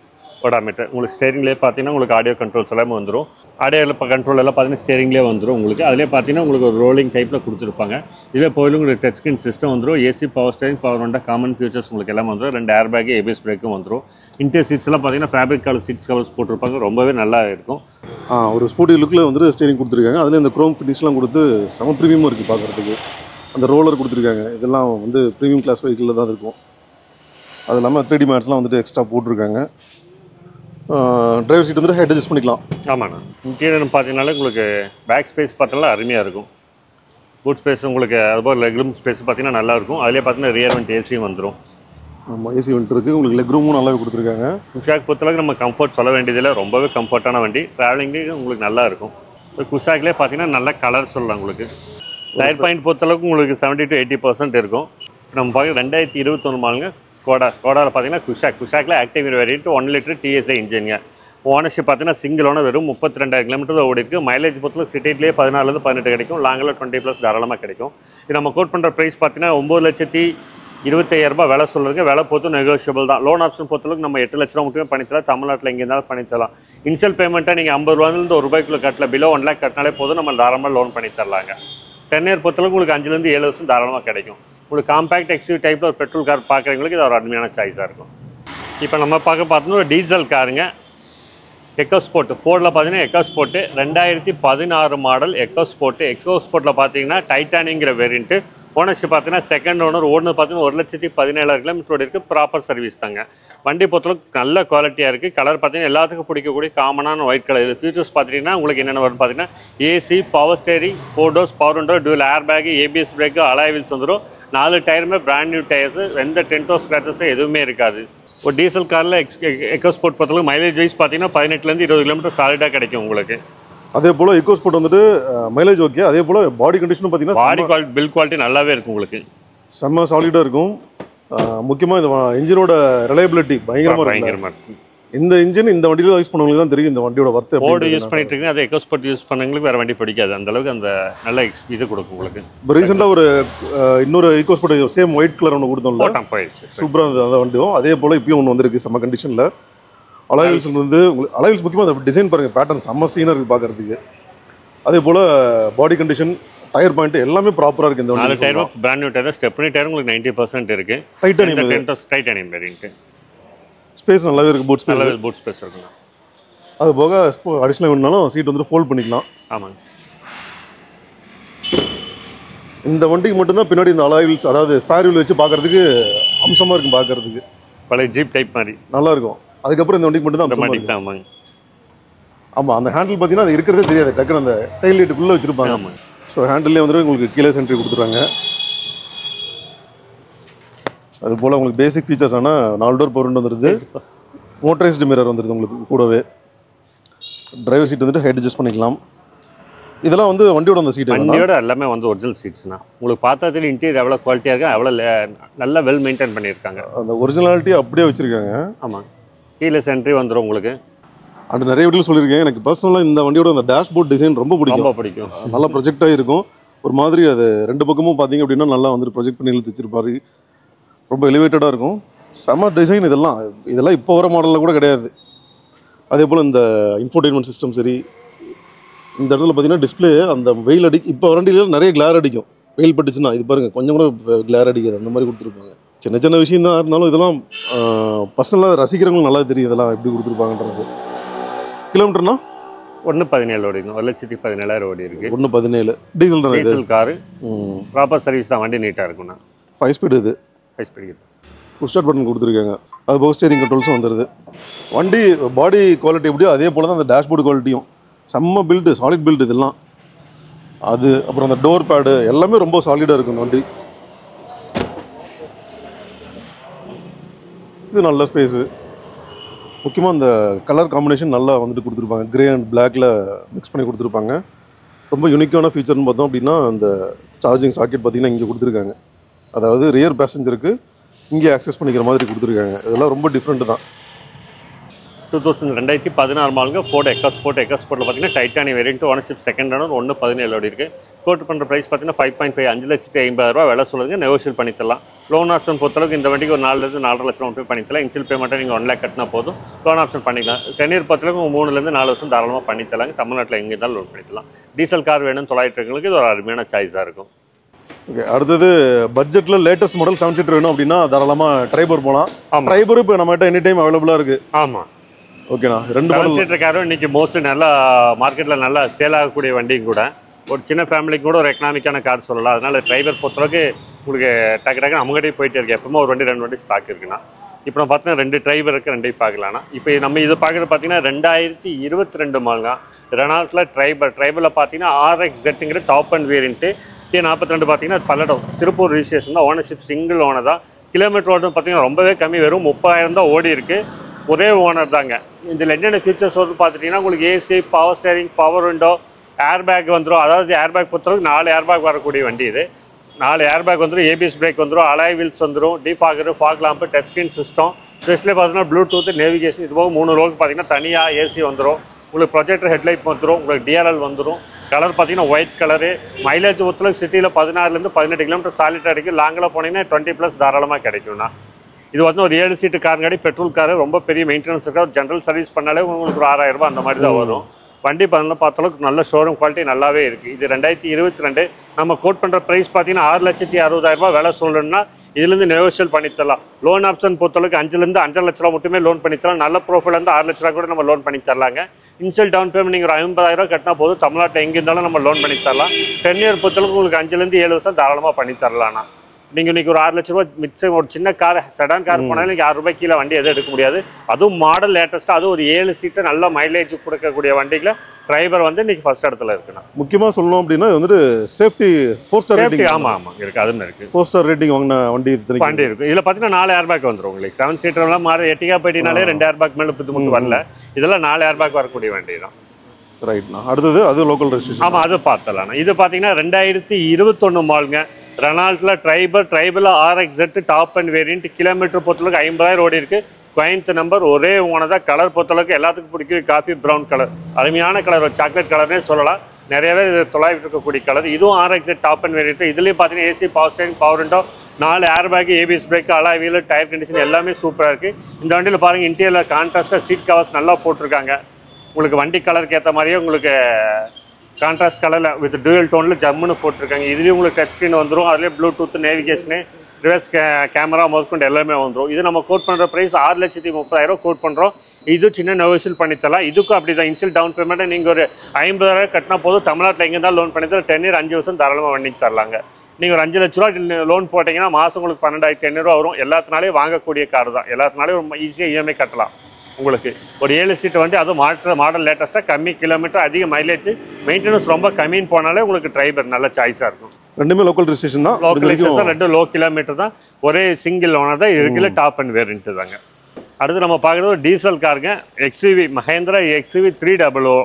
ஓடாமீட்டர். உங்களுக்கு ஸ்டேரிங்லேயே பார்த்தீங்கன்னா உங்களுக்கு ஆடியோ கண்ட்ரோல்ஸ் எல்லாமே வந்துடும். ஆடியோ கண்ட்ரோல் எல்லாம் பார்த்தீங்கன்னா ஸ்டேரிங்லேயே வந்துடும் உங்களுக்கு. அதிலே பார்த்தீங்கன்னா உங்களுக்கு ஒரு ரோலிங் டைப்பில் கொடுத்துருப்பாங்க. இதே போயிலும் உங்களுக்கு டச் ஸ்க்ரீன் சிஸ்டம் வந்துடும். AC, power steering, power window, common features உங்களுக்கு எல்லாமே வந்துடும். 2 ஏர் பேக், ஏபிஎஸ் பிரேக்கும் வந்துடும். இன்டீரியர் சீட்ஸ் எல்லாம் பார்த்தீங்கன்னா ஃபேப்ரிக் கலர் சீட்ஸ் கவர்ஸ் போட்டிருப்பாங்க. ரொம்பவே நல்லா இருக்கும். ஒரு ஸ்போர்ட்டி லுக்கில் வந்துட்டு ஸ்டேரிங் கொடுத்துருக்காங்க. அதில் இந்த க்ரோம் ஃபினிஷ்லாம் கொடுத்து செம ப்ரீமியமாக இருக்குது பார்க்குறதுக்கு. அந்த ரோலர் கொடுத்துருக்காங்க. இதெல்லாம் வந்து ப்ரீமியம் கிளாஸ் வெஹிக்கிளில் தான் இருக்கும். அது இல்லாமல் 3D மேட்ஸ்லாம் வந்துட்டு எக்ஸ்ட்ரா போட்டிருக்காங்க. டிரைவர் சீட் வந்துட்டு ஹெட் அட்ஜஸ்ட் பண்ணிக்கலாம். ஆமாண்ணா. இன்டீரியர் பார்த்தீங்கன்னாலே உங்களுக்கு பேக் ஸ்பேஸ் பார்த்தீங்கன்னா அருமையாக இருக்கும். பூட் ஸ்பேஸ் உங்களுக்கு அதுபோல் லெக்ரூம் ஸ்பேஸ் பார்த்தீங்கன்னா நல்லாயிருக்கும். அதிலே பார்த்தீங்கன்னா ரியர் வெண்ட் ஏசியும் வந்துடும். ஆமாம், ஏசி வெண்ட் இருக்குது. உங்களுக்கு லெக் ரூமும் நல்லாவே கொடுத்துருக்காங்க. குஷாக் பொறுத்தளவுக்கு நம்ம கம்ஃபர்ட் சொல்ல வேண்டியதில்லை. ரொம்பவே கம்ஃபர்ட்டான வண்டி. ட்ராவலிங்கு உங்களுக்கு நல்லா இருக்கும். ஸோ குஷாக்லேயே பார்த்தீங்கன்னா நல்ல கலர் சொல்லலாம் உங்களுக்கு. டயர் பாயிண்ட் பொறுத்தளவுக்கு உங்களுக்கு 70 to 80% இருக்கும். நம்ம பார்க்க 2021 மாடலுங்க. கோடாவில் பார்த்தீங்கன்னா குஷாக்கில் ஆக்டிவ் வேரியன்ட் 1 லிட்டர் டிஎஸ்ஐ இன்ஜினுங்க. ஓனர்ஷிப் பார்த்தீங்கன்னா சிங்கிள் ஓனர் வெறும் 32,000 கிலோமீட்டர் தான் ஓடி இருக்குது. மைலேஜ் பொறுத்தவரை சிட்டிலேயே 14 18 கிடைக்கும், லாங்கில் 20+ தாராளமாக கிடைக்கும். இது நம்ம கோட் பண்ணுற ப்ரைஸ் பார்த்தீங்கன்னா 9,25,000 விலை சொல்லுங்க. விலை பொறுத்து நெகோஷியபிள் தான். லோன் ஆப்ஷன் பொறுத்தளவுக்கு நம்ம 8 லட்ச ரூபா மட்டுமே பண்ணித்தரலாம். தமிழ்நாட்டில் எங்கே இருந்தாலும் பண்ணித்தரலாம். இனிஷியல் பேமெண்ட்டை நீங்கள் 50 ரூபாயிலிருந்து ₹1 கட்டல, பிலோ 1 லேக் கட்டினாலே போதும், நம்ம தாராளமாக லோன் பண்ணி தரலாங்க. 10 இயர் பொறுத்தளவுக்கு உங்களுக்கு 5லேருந்து 7 வருஷம் தாராளமாக கிடைக்கும். உங்களுக்கு காம்பேக்ட் எக்ஸ்யூவி டைப்பில் ஒரு பெட்ரோல் கார் பார்க்குறவங்களுக்கு இது ஒரு அருமையான சாய்ஸாக இருக்கும். இப்போ நம்ம பார்த்தோம்னா ஒரு டீசல் காருங்க, எக்கோஸ்போர்ட். ஃபோர்டில் பார்த்தீங்கன்னா எக்கோஸ்போர்ட்டு 2016 மாடல் எக்கோஸ்போர்ட்டு. எக்கோஸ்போர்ட்டில் பார்த்தீங்கன்னா டைட்டானிங்கிற வேரியண்ட்டு. ஓனர்ஷிப் பார்த்தீங்கன்னா செகண்ட் ஓனர். ஓடுனது பார்த்தீங்கன்னா 1,17,000 கிலோமீட்டரோட இருக்குது. ப்ராப்பர் சர்வீஸ் தாங்க. வண்டி பொறுத்தளவுக்கு நல்ல குவாலிட்டியாக இருக்குது. கலர் பார்த்தீங்கன்னா எல்லாத்துக்கும் பிடிக்கக்கூடிய காமனான ஒயிட் கலர். இது ஃபீச்சர்ஸ் பார்த்தீங்கன்னா உங்களுக்கு என்னென்ன வரும்னு பார்த்தீங்கன்னா AC, power steering, 4 doors power window, dual air bag, ABS brake, alloy wheels வந்துடும். 4 டயருமே பிராண்ட் நியூ டயர்ஸ். எந்த டென்டோ ஸ்க்ராச்சஸும் எதுவுமே இருக்காது. ஒரு டீசல் காரில் எக்கோஸ்போர்ட் பொறுத்தளவுக்கு மைலேஜ் வைஸ் பார்த்தீங்கன்னா 18லேருந்து 20 கிலோமீட்டர் சாலிடாக கிடைக்கும் உங்களுக்கு. அதே போல் எக்கோஸ்போர்ட் வந்துட்டு மைலேஜ் ஓகே. அதே போல் பாடி கண்டிஷனும் பார்த்தீங்கன்னா பாடி குவாலிட்டி, பில் குவாலிட்டி நல்லாவே இருக்கும் உங்களுக்கு. செம்ம சாலிடாக இருக்கும். முக்கியமாக இந்த இன்ஜினோட ரிலையபிலிட்டி பயங்கரமாக இருக்கும். இந்த இன்ஜின் இந்த வண்டியில் யூஸ் பண்ணவங்களுக்கு தான் தெரியும் இந்த வண்டியோட வர்த்து. போர்டு யூஸ் பண்ணிட்டு இருக்கீங்க, அதை எக்கோஸ்போர்ட் யூஸ் பண்ணவங்களுக்கு வேறு வண்டி பிடிக்காது. அந்த அளவுக்கு அந்த நல்ல இது கொடுக்கும் உங்களுக்கு. இப்போ ரீசெண்டாக ஒரு இன்னொரு எக்கோஸ்போர்ட் சேம் ஒயிட் கலர் ஒன்று கொடுத்தோம்ல, போயிடுச்சு, சூப்பராக இருந்தது அந்த வண்டியும். அதே போல் இப்பயும் ஒன்று வந்திருக்கு செம்ம கண்டிஷனில். அலாய்வில்ஸ் வந்து அலாய்வில்ஸ் முக்கியமாக அந்த டிசைன் பாருங்கள், பேட்டர்ன் செம்ம சீனாக இருக்குது பார்க்குறதுக்கு. அதே போல் பாடி கண்டிஷன், டயர் பாயிண்ட் எல்லாமே ப்ராப்பராக இருக்குது இந்த வண்டி. 4 டயரும் brand new tyre. Stepney tyre உங்களுக்கு 90% இருக்குது. Titanium variant. ஸ்பேஸ் நல்லாவே இருக்குது. பூட் ஸ்பேஸ், நல்லாவே பூட் ஸ்பேஸ் இருக்குங்க. அது போக அடிஷ்னலாக வேணுனாலும் சீட் வந்துட்டு ஃபோல்ட் பண்ணிக்கலாம். ஆமாங்க. இந்த வண்டிக்கு மட்டும்தான் பின்னாடி இந்த அலாய்வில்ஸ், அதாவது ஸ்பேர் வீல் வச்சு பார்க்குறதுக்கு அம்சமாக இருக்கும். பார்க்குறதுக்கு பழைய ஜீப் டைப் மாதிரி நல்லாயிருக்கும். அதுக்கப்புறம் இந்த வண்டிக்கு மட்டும் தான் ஆமாங்க. ஆமாம், அந்த ஹேண்டில் பார்த்தீங்கன்னா அது இருக்கிறதே தெரியாது. டக்குன்னு அந்த டைல் லைட்டுக்குள்ளே வச்சுருப்பாங்க. ஆமாங்க. ஸோ ஹேண்டில்லே வந்துட்டு உங்களுக்கு கீழே சென்ட்ரி கொடுத்துருவாங்க. அது போல் உங்களுக்கு பேசிக் ஃபீச்சர்ஸான 4 டோர் பவர் விண்டோ வந்துடுது. மோட்டரைஸ்டு மிரர் வந்துடுது உங்களுக்கு கூடவே. டிரைவர் சீட் வந்துட்டு ஹெட் அட்ஜஸ்ட் பண்ணிக்கலாம். இதெல்லாம் வந்து வண்டியோட அந்த சீட், வண்டியோட எல்லாமே வந்து ஒரிஜினல் சீட்ஸ்னா உங்களுக்கு பார்த்தா தெரியும் இன்டீரியர் எவ்வளோ குவாலிட்டியாக இருக்கா, எவ்வளோ நல்லா வெல் மெயின்டைன் பண்ணியிருக்காங்க. அந்த ஒரிஜினாலிட்டி அப்படியே வச்சுருக்காங்க. ஆமாம். கீழே சென்ட்ரி வந்துடும் உங்களுக்கு. அண்ட் நிறைய வீட்டில் சொல்லியிருக்கேன், எனக்கு பர்சனலாக இந்த வண்டியோட அந்த டேஷ்போர்ட் டிசைன் ரொம்ப பிடிக்கும். நல்லா ப்ரொஜெக்டாக இருக்கும். ஒரு மாதிரி அது 2 பக்கமும் பார்த்தீங்க அப்படின்னா நல்லா வந்துட்டு ப்ரொஜெக்ட் பண்ணி இழுத்து வச்சிருப்பாரு. ரொம்ப எலிவேட்டடாக இருக்கும். செம்ம டிசைன். இதெல்லாம் இப்போ வர மாடலில் கூட கிடையாது. அதே போல் இந்த இன்ஃபோர்டைன்மெண்ட் சிஸ்டம் சரி, இந்த இடத்துல பார்த்தீங்கன்னா டிஸ்பிளே அந்த வெயில் இப்போ வண்டியில் நிறைய கிளார் அடிக்கும். வெயில் பட்டுச்சுன்னா இது பாருங்கள் கொஞ்சம் கூட கிளார் அடிக்காது, அந்த மாதிரி கொடுத்துருப்பாங்க. சின்ன சின்ன விஷயம் தான் இருந்தாலும் இதெல்லாம் பர்சனலாக ரசிக்கிறவங்களும் நல்லா தெரியும் இதெல்லாம் எப்படி கொடுத்துருப்பாங்கன்றது. கிலோமீட்டர்னா 1,17 ஓடி இருக்கும். 1,17,000 ஓடி இருக்குது. 1,17 டீசல் தான். டீசல் காரு, ப்ராப்பர் சர்வீஸ் தான். வண்டி நீட்டாக இருக்குண்ணா. 5 ஸ்பீடு. இது 5 ஸ்பீடு. புஷ் ஸ்டார்ட் பட்டன் கொடுத்துருக்காங்க. அது போக ஸ்டீரிங் கண்ட்ரோல்ஸும் வந்துடுது. வண்டி பாடி குவாலிட்டி எப்படியோ அதே போல் தான் அந்த டேஷ்போர்டு குவாலிட்டியும் செம்ம பில்டு, சாலிட் பில்டு இதெல்லாம். அது அப்புறம் அந்த டோர் பேடு எல்லாமே ரொம்ப சாலிடாக இருக்கும் இந்த வண்டி. இது நல்ல ஸ்பேஸு. முக்கியமாக அந்த கலர் காம்பினேஷன் நல்லா வந்துட்டு கொடுத்துருப்பாங்க. கிரே அண்ட் பிளாக்ல மிக்ஸ் பண்ணி கொடுத்துருப்பாங்க. ரொம்ப யூனிக்கான ஃபீச்சர்னு பார்த்தோம் அப்படின்னா அந்த சார்ஜிங் சாக்கெட் பார்த்திங்கன்னா இங்கே கொடுத்துருக்காங்க. அதாவது ரியர் பேசஞ்சருக்கு இங்கே ஆக்சஸ் பண்ணிக்கிற மாதிரி கொடுத்துருக்காங்க. இதெல்லாம் ரொம்ப டிஃப்ரெண்ட்டு தான். 2016 மாடலுங்க ஃபோர்டு எக்கோஸ்போர்ட். எக்கோஸ்போர்ட்டில் பார்த்தீங்கன்னா titanium variant. Ownership second owner. 1,17 ஓடி இருக்குது. கோட் பண்ணுற ப்ரைஸ் பார்த்தீங்கன்னா 5.5 5,50,000 விலை சொல்லுங்க. நெகோஷியல் பண்ணித்தரலாம். லோன் ஆப்ஷன் பொறுத்தளவுக்கு இந்த வண்டிக்கு ஒரு 4,000 4.5 லட்சம் பே பண்ணித்தரலாம். இன்சியல் பேமெண்ட்டை நீங்கள் 1 லேக் கட்டினா போதும். லோன் ஆப்ஷன் பண்ணிக்கலாம். 10 இயர் பொறுத்தளவுக்கு 3லேருந்து 4 வருஷம் தாராளமாக பண்ணித்தரலாங்க. தமிழ்நாட்டில் எங்கே இருந்தாலும் லோன் பண்ணிக்கலாம். டீசல் கார் வேணும்னு தொலைட்டுங்களுக்கு இது ஒரு அருமையான சாய்ஸாக இருக்கும். ஓகே, அடுத்தது பட்ஜெட்டில் லேட்டஸ்ட் மாடல் 7 சீட்டர் வேணும் அப்படின்னா தாராளமாக ட்ரைபர் போகலாம். ட்ரைபர் இப்போ நம்மகிட்ட எனி டைம் அவைலபிளாக இருக்குது. ஆமாம். ஓகேண்ணா. 7 சீட்டர் காரும் இன்றைக்கி மோஸ்ட்லி நல்லா மார்க்கெட்டில் நல்லா சேல் ஆகக்கூடிய வண்டியும் கூட. ஒரு சின்ன ஃபேமிலிக்கு கூட ஒரு எக்கனாமிக்கான கார் சொல்லலாம். அதனால் டிரைவர் பொறுத்தளவுக்கு உங்களுக்கு டக்கு அவங்ககிட்டே போயிட்டே இருக்கு. எப்பவுமே ஒரு வண்டி 2 வண்டி ஸ்டாக் இருக்குண்ணா. இப்போ நம்ம பார்த்தீங்கன்னா 2 டிரைவர் இருக்குது, 2 பார்க்கலாம்னா. இப்போ நம்ம இது பார்க்குறது பார்த்தீங்கன்னா 2022 மாடல் ரெனால்ட்டில் ட்ரைபரில் பார்த்தீங்கன்னா RXZங்கிற டாப் அண்ட் வேரியன்ட்டு. T42 பார்த்தீங்கன்னா பல்லடம் திருப்பூர் ரிஜிஸ்ட்ரேஷன் தான். ஓனர்ஷிப் சிங்கிள் ஓனர் தான். கிலோமீட்டர் ஓட்டு பார்த்தீங்கன்னா ரொம்பவே கம்மி, வெறும் 30,000 தான் ஓடி இருக்குது. ஒரே ஓனர் தாங்க. இதில் என்னென்ன ஃபீச்சர்ஸ் வந்து பார்த்துட்டிங்கன்னா உங்களுக்கு AC, power steering, power window, ஏர் பேக் வந்துடும். அதாவது ஏர் பேக் பொறுத்தவரைக்கும் 4 ஏர் பேக் வரக்கூடிய வண்டி இது. 4 ஏர் பேக் வந்துடும். ஏபிஎஸ் பிரேக் வந்துடும். அலாய் வீல்ஸ் வந்துடும். Defogger, fog lamp, touch screen system, specially பார்த்தீங்கன்னா ப்ளூடூத் நேவிகேஷன் இது போக 3 ரோலுக்கு பார்த்தீங்கன்னா தனியாக ஏசி வந்துடும். உங்களுக்கு ப்ரொஜெக்டர் ஹெட்லைட் வந்துடும். உங்களுக்கு டிஆர்எல் வந்துடும். கலர் பார்த்தீங்கன்னா ஒயிட் கலரு. மைலேஜ் பொறுத்தளவுக்கு சிட்டியில் 16லேருந்து 18 கிலோமீட்டர் சாலிட் அடிக்கும். லாங்கில் போனீங்கன்னா 20+ தாராளமாக கிடைக்கும்ண்ணா. இது வந்து ஒரு 7 சீட்டு கார் காடி பெட்ரோல் காரு. ரொம்ப பெரிய மெயின்டெனன்ஸ் இருக்கா. ஒரு ஜென்ரல் சர்வீஸ் பண்ணாலே உங்களுக்கு ஒரு 6000 ரூபாய் அந்த மாதிரி தான் வரும். வண்டி பார்த்தளவுக்கு நல்ல ஷோரூம் குவாலிட்டி நல்லாவே இருக்குது. இது 2022 நம்ம கோட் பண்ணுற ப்ரைஸ் பார்த்தீங்கன்னா 6,60,000 ரூபாய் விலை சொல்லணும்னா இதுலேருந்து நெகோஷியல் பண்ணித்தரலாம். லோன் ஆப்ஷன் பொறுத்தளவுக்கு 5லேருந்து 5.5 லட்ச ரூபா மட்டுமே லோன் பண்ணித்தரலாம். நல்ல ப்ரோஃபைலேருந்து 6 லட்ச ரூபா கூட நம்ம லோன் பண்ணி தரலாங்க. இன்ஷியல் டவுன் பேமெண்ட் நீங்கள் ஒரு 50,000 கட்டினா போதும். தமிழ்நாட்டில் எங்கே இருந்தாலும் நம்ம லோன் பண்ணி தரலாம். 10 இயர் பொறுத்தளவுக்கு உங்களுக்கு 5லேருந்து 7 வருஷம் தாராளமாக பண்ணி தரலாம்ண்ணா. நீங்கள் இன்றைக்கி ஒரு 6 லட்ச ரூபா மிச்சம் ஒரு சின்ன கார் செடான் கார் போனாலும் நீங்கள் 6 ரூபாய் கீழே வண்டி எதுவும் எடுக்க முடியாது. அதுவும் மாடல் லேட்டஸ்ட்டாக அதுவும் ஒரு 7 சீட்டு நல்ல மைலேஜ் கொடுக்கக்கூடிய வண்டியில் டிரைவர் வந்து இன்றைக்கி ஃபஸ்ட் இடத்துல இருக்குண்ணா. முக்கியமாக சொல்லணும் அப்படின்னா இது வந்துட்டு சேஃப்டி 4 ஸ்டார் ரேட்டிங். ஆமாம் இருக்குது. அதுவும் இருக்குது. 4 ஸ்டார் ரேட்டிங் வாங்கின வண்டி இருக்குது. இதில் பார்த்தீங்கன்னா 4 ஏர்பேக் வந்துடும் உங்களுக்கு. 7 சீட்டர்லாம் மாறி எட்டிக்கா போயிட்டீங்கனாலே 2 ஏர்பேக் மேலே புத்து வரல. இதெல்லாம் 4 ஏர்பேக் வரக்கூடிய வண்டி தான். ரைட்ண்ணா. அடுத்தது அது லோக்கல் ரெஜிஸ்ட்ரேஷன். ஆமாம், அது பார்த்தலாம். இது பார்த்தீங்கன்னா 2021 மாடலுங்க. ரெனால்ட்டில் Triber RXZ top end variant. Kilometre பொறுத்தளவுக்கு 50,000 ஓடி இருக்குது. கோயம்புத்தூர் நம்பர். ஒரே ஓனதான். கலர் பொறுத்தளவுக்கு எல்லாத்துக்கும் பிடிக்கும். காஃபி ப்ரௌன் கலர், அருமையான கலர், சாக்லேட் கலர்னே சொல்லலாம். நிறையவே தொலைவிட்டு இருக்கக்கூடிய கலர். இதுவும் RXZ டாப் அண்ட் வேரியன்ட். இதுலேயும் பார்த்தீங்கன்னா AC, power steering, power window, 4 airbag, ABS brake, alloy wheel, tyre condition எல்லாமே சூப்பராக இருக்குது. இந்த வண்டியில் பாருங்கள் இன்டீரியரில் கான்ட்ராஸ்ட்டாக சீட் கவர்ஸ் நல்லா போட்டிருக்காங்க. உங்களுக்கு வண்டி கலருக்கு ஏற்ற மாதிரியே உங்களுக்கு கான்ட்ராஸ்ட் கலரில் வித் டூயல் டோனில் ஜம்முன்னு போட்டிருக்காங்க. இதுலேயும் உங்களுக்கு டச் ஸ்க்ரீன் வந்துடும். அதுலேயே ப்ளூடூத் நேவிகேஷனு, ரிவர்ஸ் கேமரா முதற்கொண்டு எல்லாமே வந்துடும். இது நம்ம கோட் பண்ணுற ப்ரைஸ் 6,30,000 கோட் பண்ணுறோம். இது சின்ன நெகோஷியல் பண்ணித்தரலாம். இதுக்கும் அப்படி தான். இன்ஷியல் டவுன் பேமெண்ட்டை நீங்கள் ஒரு 50,000 கட்டினா போதும். தமிழ்நாட்டில் எங்கே இருந்தாலும் லோன் பண்ணி தர 10 இயர் 5 வருஷம் தாராளமாக வண்டி தரலாங்க. நீங்கள் ஒரு 5 லட்ச ரூபா லோன் போட்டிங்கன்னா மாதம் உங்களுக்கு 12,500 வரும். எல்லாத்தினாலே வாங்கக்கூடிய கார் தான். எல்லாத்தினாலே ரொம்ப ஈஸியாக EMI கட்டலாம். உங்களுக்கு ஒரு 7 சீட்டு வண்டி, அதுவும் மாடல் லேட்டஸ்ட்டாக, கம்மி கிலோமீட்டர், அதிக மைலேஜ், மெயின்டெனன்ஸ் ரொம்ப கம்மின்னு போனாலே உங்களுக்கு டிரைவர் நல்ல சாய்ஸாக இருக்கும். ரெண்டுமே லோக்கல் ரெஜிஸ்ட்ரேஷன் தான். லோக்கல் ரெஜிஸ்ட்ரேஷன், 2 லோ கிலோமீட்டர் தான். ஒரே சிங்கிள் ஓனர் தான் இருக்குல்ல. டாப் அண்ட் வேரியன்ட்டு தாங்க. அடுத்து நம்ம பார்க்குறது ஒரு டீசல் காருங்க. XUV Mahindra XUV 300.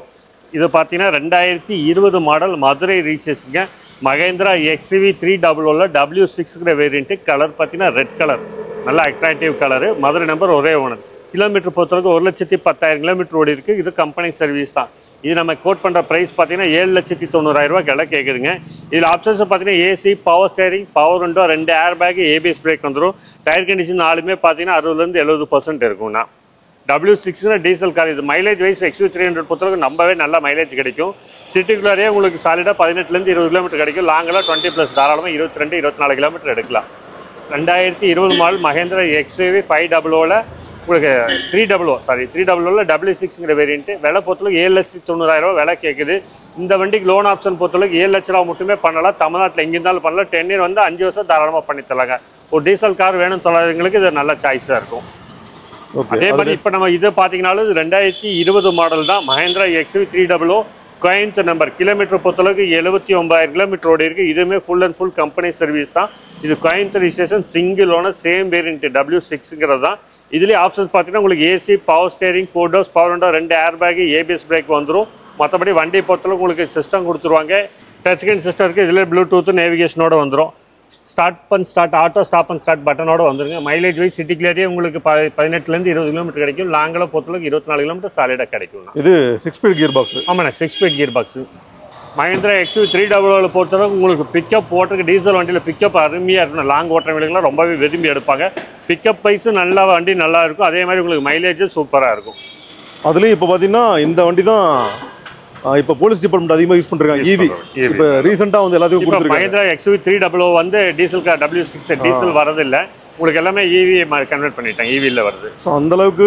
இது பார்த்தீங்கன்னா 2020 மாடல், மதுரை ரீசேஸுங்க. மஹேந்திரா XUV 300 W6ங்கிற வேரியன்ட்டு. கலர் பார்த்தீங்கன்னா ரெட் கலர், நல்லா அட்ராக்டிவ் கலரு. மதுரை நம்பர், ஒரே ஓனர். கிலோமீட்டர் பொறுத்தவரைக்கும் 1,10,000 கிலோமீட்டர் ஓடி இருக்குது. இது கம்பெனி சர்வீஸ் தான். இது நம்ம கோட் பண்ணுற ப்ரைஸ் பார்த்தீங்கன்னா 7,90,000 ரூபா கிட்ட கேட்குதுங்க. இதில் ஆப்ஷன்ஸ் பார்த்தீங்கன்னா AC, power steering, power window, 2 airbag, ABS brake வந்துடும். டயர் கண்டிஷன் நாலுமே பார்த்தீங்கன்னா 60லேருந்து 70% இருக்கும்ண்ணா. W6ங்கிற டீசல் கார். இது மைலேஜ் வைஸ் XUV 300 பொறுத்தவரைக்கும் நம்பவே நல்ல மைலேஜ் கிடைக்கும். சிட்டிக்குள்ளாரே உங்களுக்கு சாலிடாக 18லேருந்து 20 கிலோமீட்டர் கிடைக்கும். லாங்கெல்லாம் 20+ தாராளமாக 22-24 கிலோமீட்டர் எடுக்கலாம். 2020 மாடல் மஹேந்திரா XUV 500 உங்களுக்கு 300 W6ங்கிற வேரியன்ட்டு. விலை பொறுத்தளவுக்கு 7,90,000 ரூபா விலை கேட்குது. இந்த வண்டிக்கு லோன் ஆப்ஷன் பொறுத்தளவுக்கு 7 லட்ச ரூபா மட்டுமே பண்ணலாம். தமிழ்நாட்டில் எங்கே இருந்தாலும் பண்ணலாம். 10 இயர் வந்து 5 வருஷம் தாராளமாக பண்ணித்தரலாங்க. ஒரு டீசல் கார் வேணும் தொலைவங்களுக்கு இது நல்ல சாய்ஸாக இருக்கும். அதே மாதிரி இப்போ நம்ம இது பார்த்தீங்கன்னாலும் 2020 மாடல் தான். Mahindra XUV 300 Coimbatore number. Kilometre பொறுத்தளவுக்கு 79,000 கிலோமீட்டர் ஓடி இருக்குது. இதுவுமே full and full company service தான். இது Coimbatore registration, single owner, same variant W6ங்கிறது தான். இதுலேயே ஆப்ஷன்ஸ் பார்த்தீங்கன்னா உங்களுக்கு AC, power steering, 4 doors, power window, 2 airbag, ABS brake வந்துடும். மற்றபடி வண்டி பொறுத்தளவுக்கு உங்களுக்கு சிஸ்டம் கொடுத்துருவாங்க. டச் ஸ்க்ரீன் சிஸ்டம் இருக்குது. இதில் ப்ளூடூத் நேவிகேஷனோட வந்துடும். Start auto stop and start பட்டனோட வந்துருங்க. மைலேஜ் வைஸ் சிட்டிக்குள்ளேயே உங்களுக்கு 18லேருந்து 20 கிலோமீட்டர் கிடைக்கும். லாங்கில் பொறுத்தளவுக்கு 24 கிலோமீட்டர் சாலிடாக கிடைக்கும். இது 6 ஸ்பீட் கியர் பாக்ஸ். ஆமாண்ணா, 6 speed gear box. Mahindra XUV 300 பொறுத்தளவுக்கு உங்களுக்கு பிக்கப் போட்டிருக்கு. டீசல் வண்டியில் பிக்கப் அருமையாக இருக்கணும். லாங் ஓட்டுறவங்களுக்குலாம் ரொம்பவே விரும்பி எடுப்பாங்க. பிக்கப் வைஸும் நல்லா வண்டி நல்லா இருக்கும். அதே மாதிரி உங்களுக்கு மைலேஜும் சூப்பராக இருக்கும். அதுலேயும் இப்போ பார்த்தீங்கன்னா இந்த வண்டி தான் இப்போ போலீஸ் டிபார்ட்மெண்ட் அதிகமாக யூஸ் பண்ணுறாங்க. EV இப்போ ரீசெண்டாக வந்து எல்லாத்தையும் கொடுத்துருக்காங்க. மஹேந்திரா XUV 300 வந்து டீசல் கார் W6 டீசல் வரதில்லை. உங்களுக்கு எல்லாமே EV கன்வெர்ட் பண்ணிட்டாங்க. EVயில் வருது. ஸோ அந்தளவுக்கு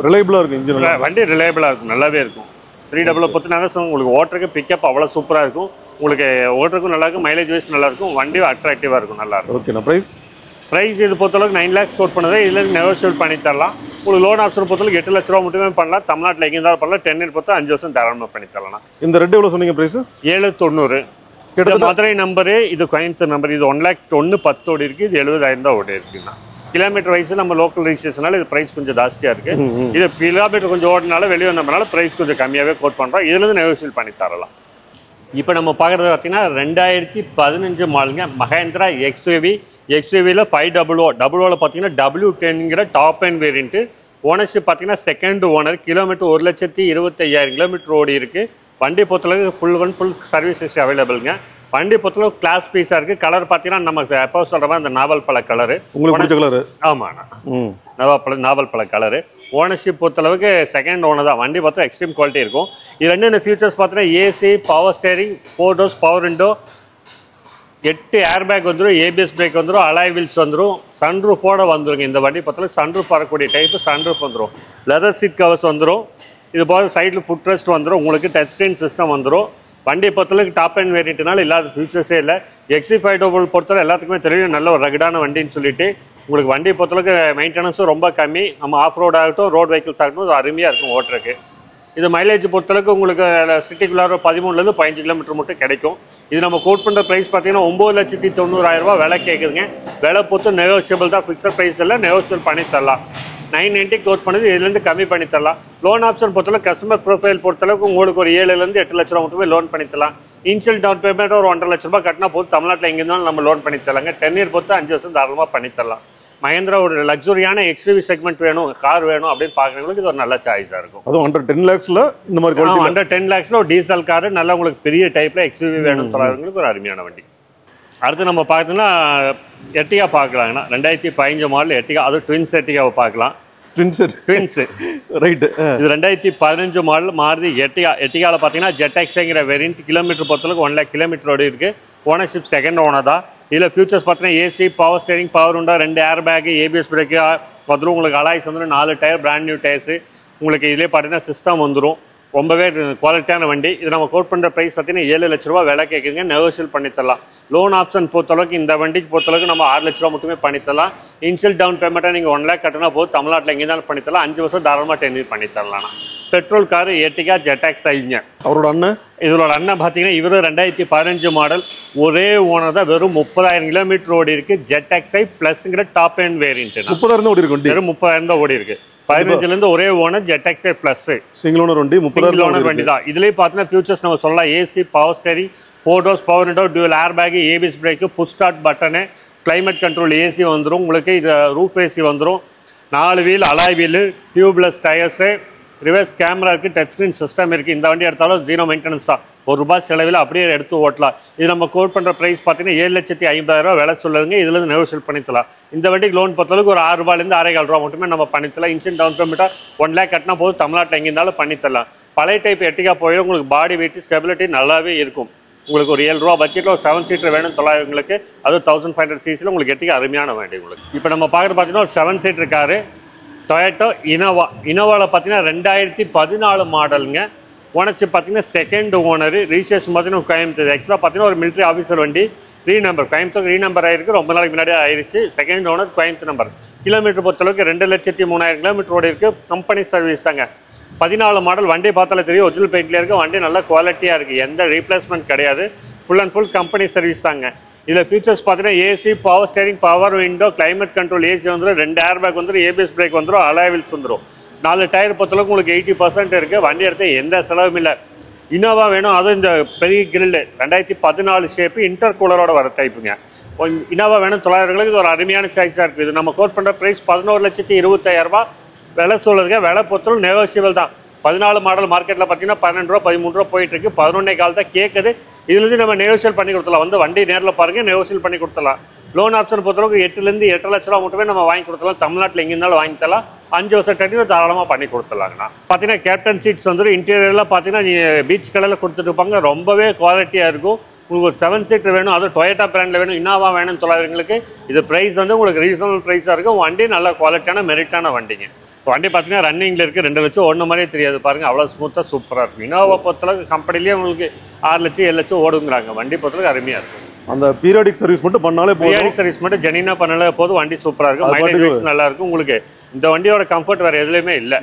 ரிலையபிளாக இருக்கும். இன்ஜின் வண்டி ரிலையபிளாக இருக்கும், நல்லாவே இருக்கும். 300 பொறுத்தினாங்க. உங்களுக்கு ஓட்டுறதுக்கு பிக்கப் அவ்வளோ சூப்பராக இருக்கும். உங்களுக்கு ஓட்டுறதுக்கும் நல்லா இருக்கும். மைலேஜ் வைஸ் நல்லா இருக்கும். வண்டி அட்ராக்டிவாக இருக்கும், நல்லா இருக்கும். ஓகேண்ணா. ப்ரைஸ் இது பொறுத்தளவுக்கு 9 lakhs கோட் பண்ணது. இதில் நெகோஷியேட் பண்ணி தரலாம். உங்களுக்கு லோன் ஆப்ஷன் பொறுத்தளவுக்கு 8 லட்ச ரூபா மட்டுமே பண்ணலாம். தமிழ்நாட்டில் எங்கே இருந்தாலும் பண்ணலாம். 10 இயர் பொறுத்த 5 வருஷம் தாராளமாக பண்ணி தரலாம். இந்த ரெட் எவ்வளோ சொன்னீங்க ப்ரைஸ்? 7,90. மதுரை நம்பரு, இது கோயம்புத்தூர் நம்பர். இது 1,10,000 ஓடி இருக்குது. இது 70,000 தான் ஓடி இருக்குண்ணா. கிலோமீட்டர் வைஸ் நம்ம லோக்கல் ரெஜிஸ்ட்ரேஷனால இது ப்ரைஸ் கொஞ்சம் ஜாஸ்தியாக இருக்குது. இது கிலோமீட்டர் கொஞ்சம் ஓடினால வெளியே வந்தோம்னால ப்ரைஸ் கொஞ்சம் கம்மியாகவே கோட் பண்ணுறோம். இதுலேருந்து நெகோஷியேட் பண்ணி தரலாம். இப்போ நம்ம பார்க்குறது பார்த்தீங்கன்னா 2015 மாடலுங்க. மஹேந்திரா XUV எக்ஸ்யூவியில் 500 பார்த்தீங்கன்னா W10ங்கிற டாப் அண்ட் வேரியண்ட்டு. ஓனர்ஷிப் பார்த்தீங்கன்னா செகண்ட் ஓனர். கிலோமீட்டர் 1,25,000 கிலோமீட்டர் ஓடி இருக்குது. வண்டி பொறுத்தளவுக்கு ஃபுல் சர்வீசஸ் அவைலபிளுங்க. வண்டி பொறுத்தளவுக்கு கிளாஸ் பீஸாக இருக்குது. கலர் பார்த்தீங்கன்னா நம்ம எப்போ சொல்கிற மாதிரி அந்த நாவல் பழ கலரு. உங்களுக்கு பிடிச்ச கலரு? ஆமாண்ணா, நாவல் பழ கலரு. ஓனர்ஷிப் பொறுத்தளவுக்கு செகண்ட் ஓனர் தான். வண்டி பார்த்தா எக்ஸ்ட்ரீம் குவாலிட்டி இருக்கும். இது என்னென்ன ஃபீச்சர்ஸ் பார்த்தீங்கன்னா AC, power steering, 4 doors power window, 8 air bag வந்துடும், ஏபிஎஸ் பிரேக் வந்துடும், அலாய் வீல்ஸ் வந்துடும், சன்ரூஃபோட வந்துருங்க. இந்த வண்டி பொறுத்தளவுக்கு சன்ரூஃப் வரக்கூடிய டைப்பு சன்ரூஃப் வந்துடும். லெதர் சீட் கவர்ஸ் வந்துடும். இது போக சைடில் ஃபுட் ரெஸ்ட் வந்துடும். உங்களுக்கு டச் ஸ்க்ரீன் சிஸ்டம் வந்துடும். வண்டியை பொறுத்தளவுக்கு டாப் அண்ட் வேரியண்ட்னால இல்லாத ஃபியூச்சர்ஸே இல்லை. XC500 பொறுத்தவரை எல்லாத்துக்குமே தெரியும் நல்ல ஒரு ரகடான வண்டின்னு சொல்லிட்டு. உங்களுக்கு வண்டியை பொறுத்தளவுக்கு மெயின்டெனன்ஸும் ரொம்ப கம்மி. நம்ம ஆஃப் ரோட் ஆகட்டும், ரோட் வெஹிக்கிள்ஸ் ஆகட்டும், அது அருமையாக இருக்கும் ஓட்டுறதுக்கு. இது மைலேஜ் பொறுத்தளவுக்கு உங்களுக்கு சிட்டிக்குள்ளார 13லேருந்து 15 கிலோமீட்டர் மட்டும் கிடைக்கும். இது நம்ம கோட் பண்ணுற ப்ரைஸ் பார்த்தீங்கன்னா 9,90,000 விலை கேட்குதுங்க. விலை பொறுத்து நெகோஷியபிள் தான், ஃபிக்ஸட் ப்ரைஸ் இல்லை, நெகோஷியபிள் பண்ணி தரலாம். 990 கோட் பண்ணது, இதுலேருந்து கம்மி பண்ணி தரலாம். லோன் ஆப்ஷன் பொறுத்தளவுக்கு கஸ்டமர் ப்ரொஃபைல் பொறுத்தளவுக்கு உங்களுக்கு ஒரு 7,000 8 லட்ச ரூபா மட்டுமே லோன் பண்ணி தரலாம். இனிஷியல் டவுன் பேமெண்ட் ஒரு 1,50,000 லட்ச ரூபா கட்டினா போது தமிழ்நாட்டில் எங்கே இருந்தாலும் நம்ம லோன் பண்ணி தரலாங்க. 10 இயர் பொறுத்து 5 வருஷம் தாராளமாக பண்ணி தரலாம். மஹேந்திரா ஒரு லக்ஸுரியான எக்ஸ்யூவி செக்மெண்ட் வேணும், கார் வேணும் அப்படின்னு பார்க்குறவங்களுக்கு இது ஒரு நல்ல சாய்ஸாக இருக்கும். அதுவும் அண்டர் 10 lakhsல இந்த மாதிரி குவாலிட்டி. அண்டர் 10 lakhsல ஒரு டீசல் கார் நல்ல உங்களுக்கு பெரிய டைப்பில் எக்ஸ்யூவி வேணும்னு சொல்கிறவங்களுக்கு ஒரு அருமையான வண்டி. அடுத்து நம்ம பார்த்தோம்னா எர்டிகா பார்க்கலாங்கண்ணா. 2015 மாடல் எர்டிகா, அது ட்வின்ஸ் எர்டிகாவை பார்க்கலாம். Twins right. இது 2015 மாடல் மாருதி எர்டிகா. எர்டிகாவில் பார்த்தீங்கன்னா ஜெட்எக்ஸ்ங்கிற வேரியன்ட். கிலோமீட்டர் பொறுத்தளவுக்கு 1 lakh கிலோமீட்டர் ஓடி இருக்குது. ஓனர்ஷிப் செகண்ட் ஓனர் தான். இதில் ஃபியூச்சர்ஸ் பார்த்தீங்கன்னா AC, power steering, power window, 2 air bag, ABS brake வந்துடும். உங்களுக்கு அலாய்ஸ் வந்துடும், 4 டயர், பிராண்ட் நியூ டயர்ஸு. உங்களுக்கு இதிலே பார்த்தீங்கன்னா சிஸ்டம் வந்துடும். ரொம்பவே குவாலிட்டியான வண்டி. இது நம்ம கோட் பண்ணுற ப்ரைஸ் பார்த்தீங்கன்னா 7 லட்ச ரூபா விலை கேட்குங்க. நெகோஷியல் பண்ணித்தரலாம். லோன் ஆப்ஷன் பொறுத்தளவுக்கு இந்த வண்டிக்கு பொறுத்தளவுக்கு நம்ம 6 லட்ச ரூபா மட்டுமே பண்ணித்தரலாம். இனிஷியல் டவுன் பேமெண்ட்டாக நீங்கள் 1 lakh கட்டினா போது தமிழ்நாட்டில் எங்கே இருந்தாலும் பண்ணித்தரலாம். 5 வருஷம் தாராளமாக 10 இயர் பண்ணித்தரலாம். பெட்ரோல் கார் எர்டிகா ஜெட்எக்ஸ் ஐங்க. அவரோட அண்ணன், இதோட அண்ணன் பார்த்தீங்கன்னா இவரு 2015 மாடல். ஒரே ஓனர் தான். வெறும் 30,000 கிலோமீட்டர் ஓடி இருக்கு. ஜெட்எக்ஸ்ஐ ப்ளஸ்ங்கிற டாப் அண்ட் வேரியன்ட். 30,000 ஓடி இருக்கு. வெறும் 30,000 தான் ஓடி இருக்கு. 15லேருந்து ஒரே owner ZXi plus single owner வண்டி. 30,000 ஓனர் வண்டி தான். இதுலேயே பார்த்தீங்கன்னா ஃபியூச்சர்ஸ் நம்ம சொல்லலாம். AC, power steering, 4 doors power window, dual air bag, ABS brake, push start button, climate control AC வந்துடும். உங்களுக்கு இது ரூஃப் ஏசி வந்துடும். 4 wheel alloy wheel, tubeless tyres, reverse camera இருக்குது, டச் ஸ்க்ரீன் சிஸ்டம் இருக்குது. இந்த வண்டி எடுத்தாலும் 0 மெயின்டெனன்ஸ் தான். ₹1 செலவில் அப்படியே எடுத்து ஓட்டலாம். இது நம்ம கோட் பண்ணுற ப்ரைஸ் பார்த்தீங்கன்னா 7,50,000 விலை சொல்லுதுங்க. இதுலேருந்து நெகோஷியல் பண்ணித்தலாம். இந்த வண்டிக்கு லோன் பொறுத்தளவுக்கு ஒரு ₹6லேருந்து ₹6,500 மட்டுமே நம்ம பண்ணித்தலாம். இன்சியன் டவுன் பேமெண்ட்டாக 1 lakh கட்டினா போது தமிழ்நாட்டில் எங்கே இருந்தாலும் பண்ணித்தரலாம். பழைய டைப் எர்டிகா போய் உங்களுக்கு பாடி வெயிட் ஸ்டெபிலிட்டி நல்லாவே இருக்கும். உங்களுக்கு ஒரு ₹7 பட்ஜெட்டில் ஒரு 7 சீட்டர் வேணும் தொள்ளாயிரங்களுக்கு. அது 1500 cc உங்களுக்கு எர்டிகா அருமையான வண்டி உங்களுக்கு. இப்போ நம்ம பார்க்குறது பார்த்தீங்கன்னா ஒரு 7 சீட்டர் காரு டொயோட்டோ இனோவா. இனோவாவில் பார்த்தீங்கன்னா 2014 மாடலுங்க. ஓனர்ஷிப் பார்த்தீங்கன்னா செகண்ட் ஓனர். ரிஜிஸ்ட்ரேஷன் பார்த்தீங்கன்னா கோயம்புத்தூர். ஆக்சுவலாக பார்த்தீங்கன்னா ஒரு மிலிட்ரி ஆஃபீஸர் வண்டி. ரீநம்பர் கோயம்புத்தூர் ரீநம்பர் ஆயிருக்கு. ரொம்ப நாளைக்கு முன்னாடி ஆயிடுச்சு. Second owner Coimbatore number. Kilometre பொறுத்தளவுக்கு 2,03,000 கிலோமீட்டர் ஓடி இருக்குது. கம்பெனி சர்வீஸ் தாங்க. 14 மாடல். வண்டி பார்த்தாலே தெரியும் ஒரிஜினல் பெயிண்ட்லேயே இருக்குது. வண்டி நல்ல குவாலிட்டியாக இருக்குது. எந்த ரீப்ளேஸ்மெண்ட் கிடையாது. Full and full company service தாங்க. இதில் ஃபீச்சர்ஸ் பார்த்தீங்கன்னா AC, power steering, power window, climate control AC வந்துடும். 2 ஏர் பேக் வந்துடும், ஏபிஎஸ் பிரேக் வந்துடும், அலாய் வீல்ஸ் வந்துடும். 4 டயர் பொறுத்தளவுக்கு உங்களுக்கு 80% இருக்குது. வண்டி எடுத்து எந்த செலவும் இல்லை. இனோவா வேணும், அதுவும் இந்த பெரிய கிரில் 2014 ஷேப்பு இன்டர் கூலரோட வர டைப்புங்க. இனோவா வேணும் தொள்ளாயிரங்களுக்கு. இது ஒரு அருமையான சாய்ஸாக இருக்குது. இது நம்ம கோட் பண்ணுற ப்ரைஸ் 11,25,000 விலை சொல்லுதுங்க. விலை பொறுத்தளவு நெகோஷியபிள் தான். 14 மாடல் மார்க்கெட்டில் பார்த்தீங்கன்னா ₹12 ₹13 போயிட்டு இருக்கு. 11,400 தான் கேட்குது. இதுலேருந்து நம்ம நெகோஷியல் பண்ணி கொடுத்துலாம். வந்து வண்டி நேரில் பாருங்கள், நெகோஷியல் பண்ணி கொடுத்துலாம். லோன் ஆப்ஷன் பொறுத்தளவுக்கு 8லேருந்து 8.5 லட்ச ரூபா மட்டுமே நம்ம வாங்கி கொடுத்துலாம். தமிழ்நாட்டில் எங்கே இருந்தாலும் வாங்கி தரலாம். 5 வருஷம் டென்னில் தாராளமாக பண்ணி கொடுத்துலாங்கண்ணா. பார்த்தீங்கன்னா கேப்டன் சீட்ஸ் வந்துடும். இன்டீரியர்லாம் பார்த்தீங்கன்னா பீச் கலரில் கொடுத்துட்டு இருப்பாங்க. ரொம்பவே குவாலிட்டியாக இருக்கும். உங்களுக்கு ஒரு 7 சீட்டர் வேணும், அதுவும் டொயோட்டா பிராண்டில் வேணும், இனோவா வேணும்னு தொள்ளாயிரங்களுக்கு. இது ப்ரைஸ் வந்து உங்களுக்கு ரீசனபிள் ப்ரைஸாக இருக்கும். வண்டி நல்ல குவாலிட்டியான மெரிட்டான வண்டிங்க. வண்டி பார்த்தீங்கன்னா ரன்னிங்கில் இருக்குது. 2 லட்சம் ஒன்று மாதிரியே தெரியாது பாருங்கள். அவ்வளோ ஸ்மூத்தாக சூப்பராக இருக்கும். இனோவா பொறுத்தளவுக்கு கம்பெனிலேயே உங்களுக்கு 6 லட்சம் 7 லட்சம் ஓடுங்கிறாங்க. வண்டி பொறுத்தளவுக்கு அருமையாக இருக்கும். அந்த பீரியாடிக் சர்வீஸ் மட்டும் பண்ணாலே போதும். பீரியாடிக் சர்வீஸ் மட்டும் ஜெனினா பண்ணாலே போதும். வண்டி சூப்பராக இருக்கும். மைலேஜ் நல்லா இருக்கும். உங்களுக்கு இந்த வண்டியோட கம்ஃபர்ட் வேறு எதுலேயுமே இல்லை.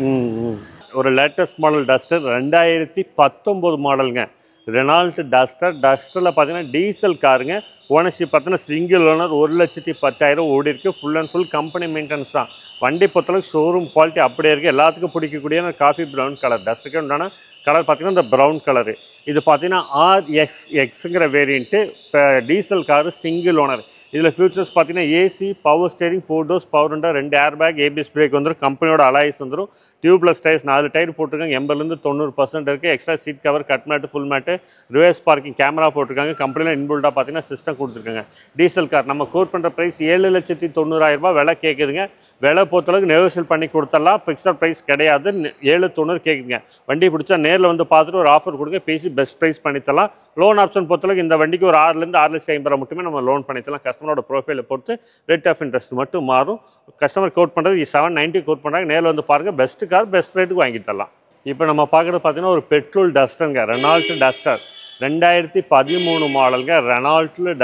ஒரு லேட்டஸ்ட் மாடல் டஸ்டர் 2019 மாடலுங்க. Reynold Duster. டஸ்டரில் பார்த்தீங்கன்னா டீசல் காருங்க. ஓனர்ஷிப் பார்த்தீங்கன்னா சிங்கிள் ஓனர் 1,10,000 ஓடி இருக்குது. Full and full company maintenance தான். வண்டி பொறுத்தளவுக்கு ஷோரூம் குவாலிட்டி அப்படியே இருக்குது. எல்லாத்துக்கும் பிடிக்கக்கூடிய காஃபி ப்ரௌன் கலர் டஸ்ட்டுக்கு உண்டான கலர் பார்த்தீங்கன்னா இந்த ப்ரௌன் கலரு. இது பார்த்தீங்கன்னா RXXங்கிற வேரியண்ட்டு. இப்போ டீசல் காரு சிங்கிள் ஓனர். இதில் ஃபியூச்சர்ஸ் பார்த்தீங்கன்னா AC, power steering, 4 doors, power window, 2 air bag, ABS brake வந்துடும். கம்பெனியோட அலாய்ஸ் வந்துடும். டியூப்லெஸ் டயர்ஸ் 4 டயர் போட்டிருக்காங்க. 80லேருந்து 90% இருக்குது. Extra seat cover, cut mat, full mat, reverse parking camera போட்டிருக்காங்க. கம்பெனியில் இன்பில்டாக பார்த்தீங்கன்னா சிஸ்டம் கொடுத்துருக்காங்க. டீசல் கார் நம்ம கோட் பண்ணுற ப்ரைஸ் 7,90,000 விலை கேட்குதுங்க. விலை பொறுத்தளவுக்கு நெகோஷியல் பண்ணி கொடுத்துடலாம். ஃபிக்ஸட் ப்ரைஸ் கிடையாது. 7,90 கேட்குதுங்க. வண்டி பிடிச்சா நேரில் வந்து பார்த்துட்டு ஒரு ஆஃபர் கொடுங்க, பேசி பெஸ்ட் ப்ரைஸ் பண்ணித்தரலாம். லோன் ஆப்ஷன் பொறுத்தளவுக்கு இந்த வண்டிக்கு ஒரு 6,000 6,50,000 மட்டுமே நம்ம லோன் பண்ணித்தரலாம். கஸ்டமரோட ப்ரொஃபைலை பொறுத்து ரேட் ஆஃப் இன்ட்ரெஸ்ட் மட்டும் மாறும். கஸ்டமர் கோட் பண்ணுறது 790 கோட் பண்ணுறாங்க. நேரில் வந்து பாருங்கள். பெஸ்ட் கார் பெஸ்ட் ரேட்டுக்கு வாங்கி தரலாம். இப்போ நம்ம பார்க்குறது பார்த்தீங்கன்னா ஒரு பெட்ரோல் டஸ்டருங்க. ரெனால்ட் டஸ்டர் 2013 மாடலுங்க. ரெனால்ட்டில்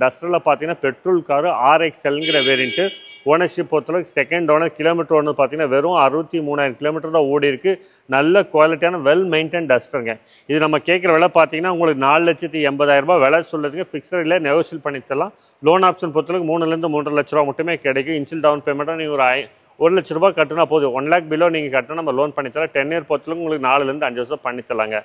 டஸ்டரில் பார்த்தீங்கன்னா பெட்ரோல் காரு RXLங்கிற வேரியண்ட்டு. ஓனர்ஷிப் பொறுத்தளவுக்கு செகண்ட் ஓனர். கிலோமீட்டர் ஒன்று பார்த்தீங்கன்னா வெறும் 63,000 கிலோமீட்டர் தான் ஓடி இருக்குது. நல்ல குவாலிட்டியான வெல் மெயின்டைன் டஸ்டருங்க. இது நம்ம கேட்குற விலை பார்த்தீங்கன்னா உங்களுக்கு 4,80,000 விலை சொல்லுதுங்க. ஃபிக்ஸட் இல்லை, நெகோஷியல் பண்ணி தரலாம். லோன் ஆப்ஷன் பொறுத்தளவுக்கு 3,000 3.5 லட்ச ரூபா மட்டுமே கிடைக்கும். இன்ஷியல் டவுன் பேமெண்ட்டாக நீங்கள் ஒரு 1 லட்ச ரூபா கட்டினா போதும். 1 லேக் பிலோ நீங்கள் கட்டினா நம்ம லோன் பண்ணித்தரலாம். 10 இயர் பொறுத்தளவுக்கு உங்களுக்கு 4,000 5 வருஷம் பண்ணித்தரலாங்க.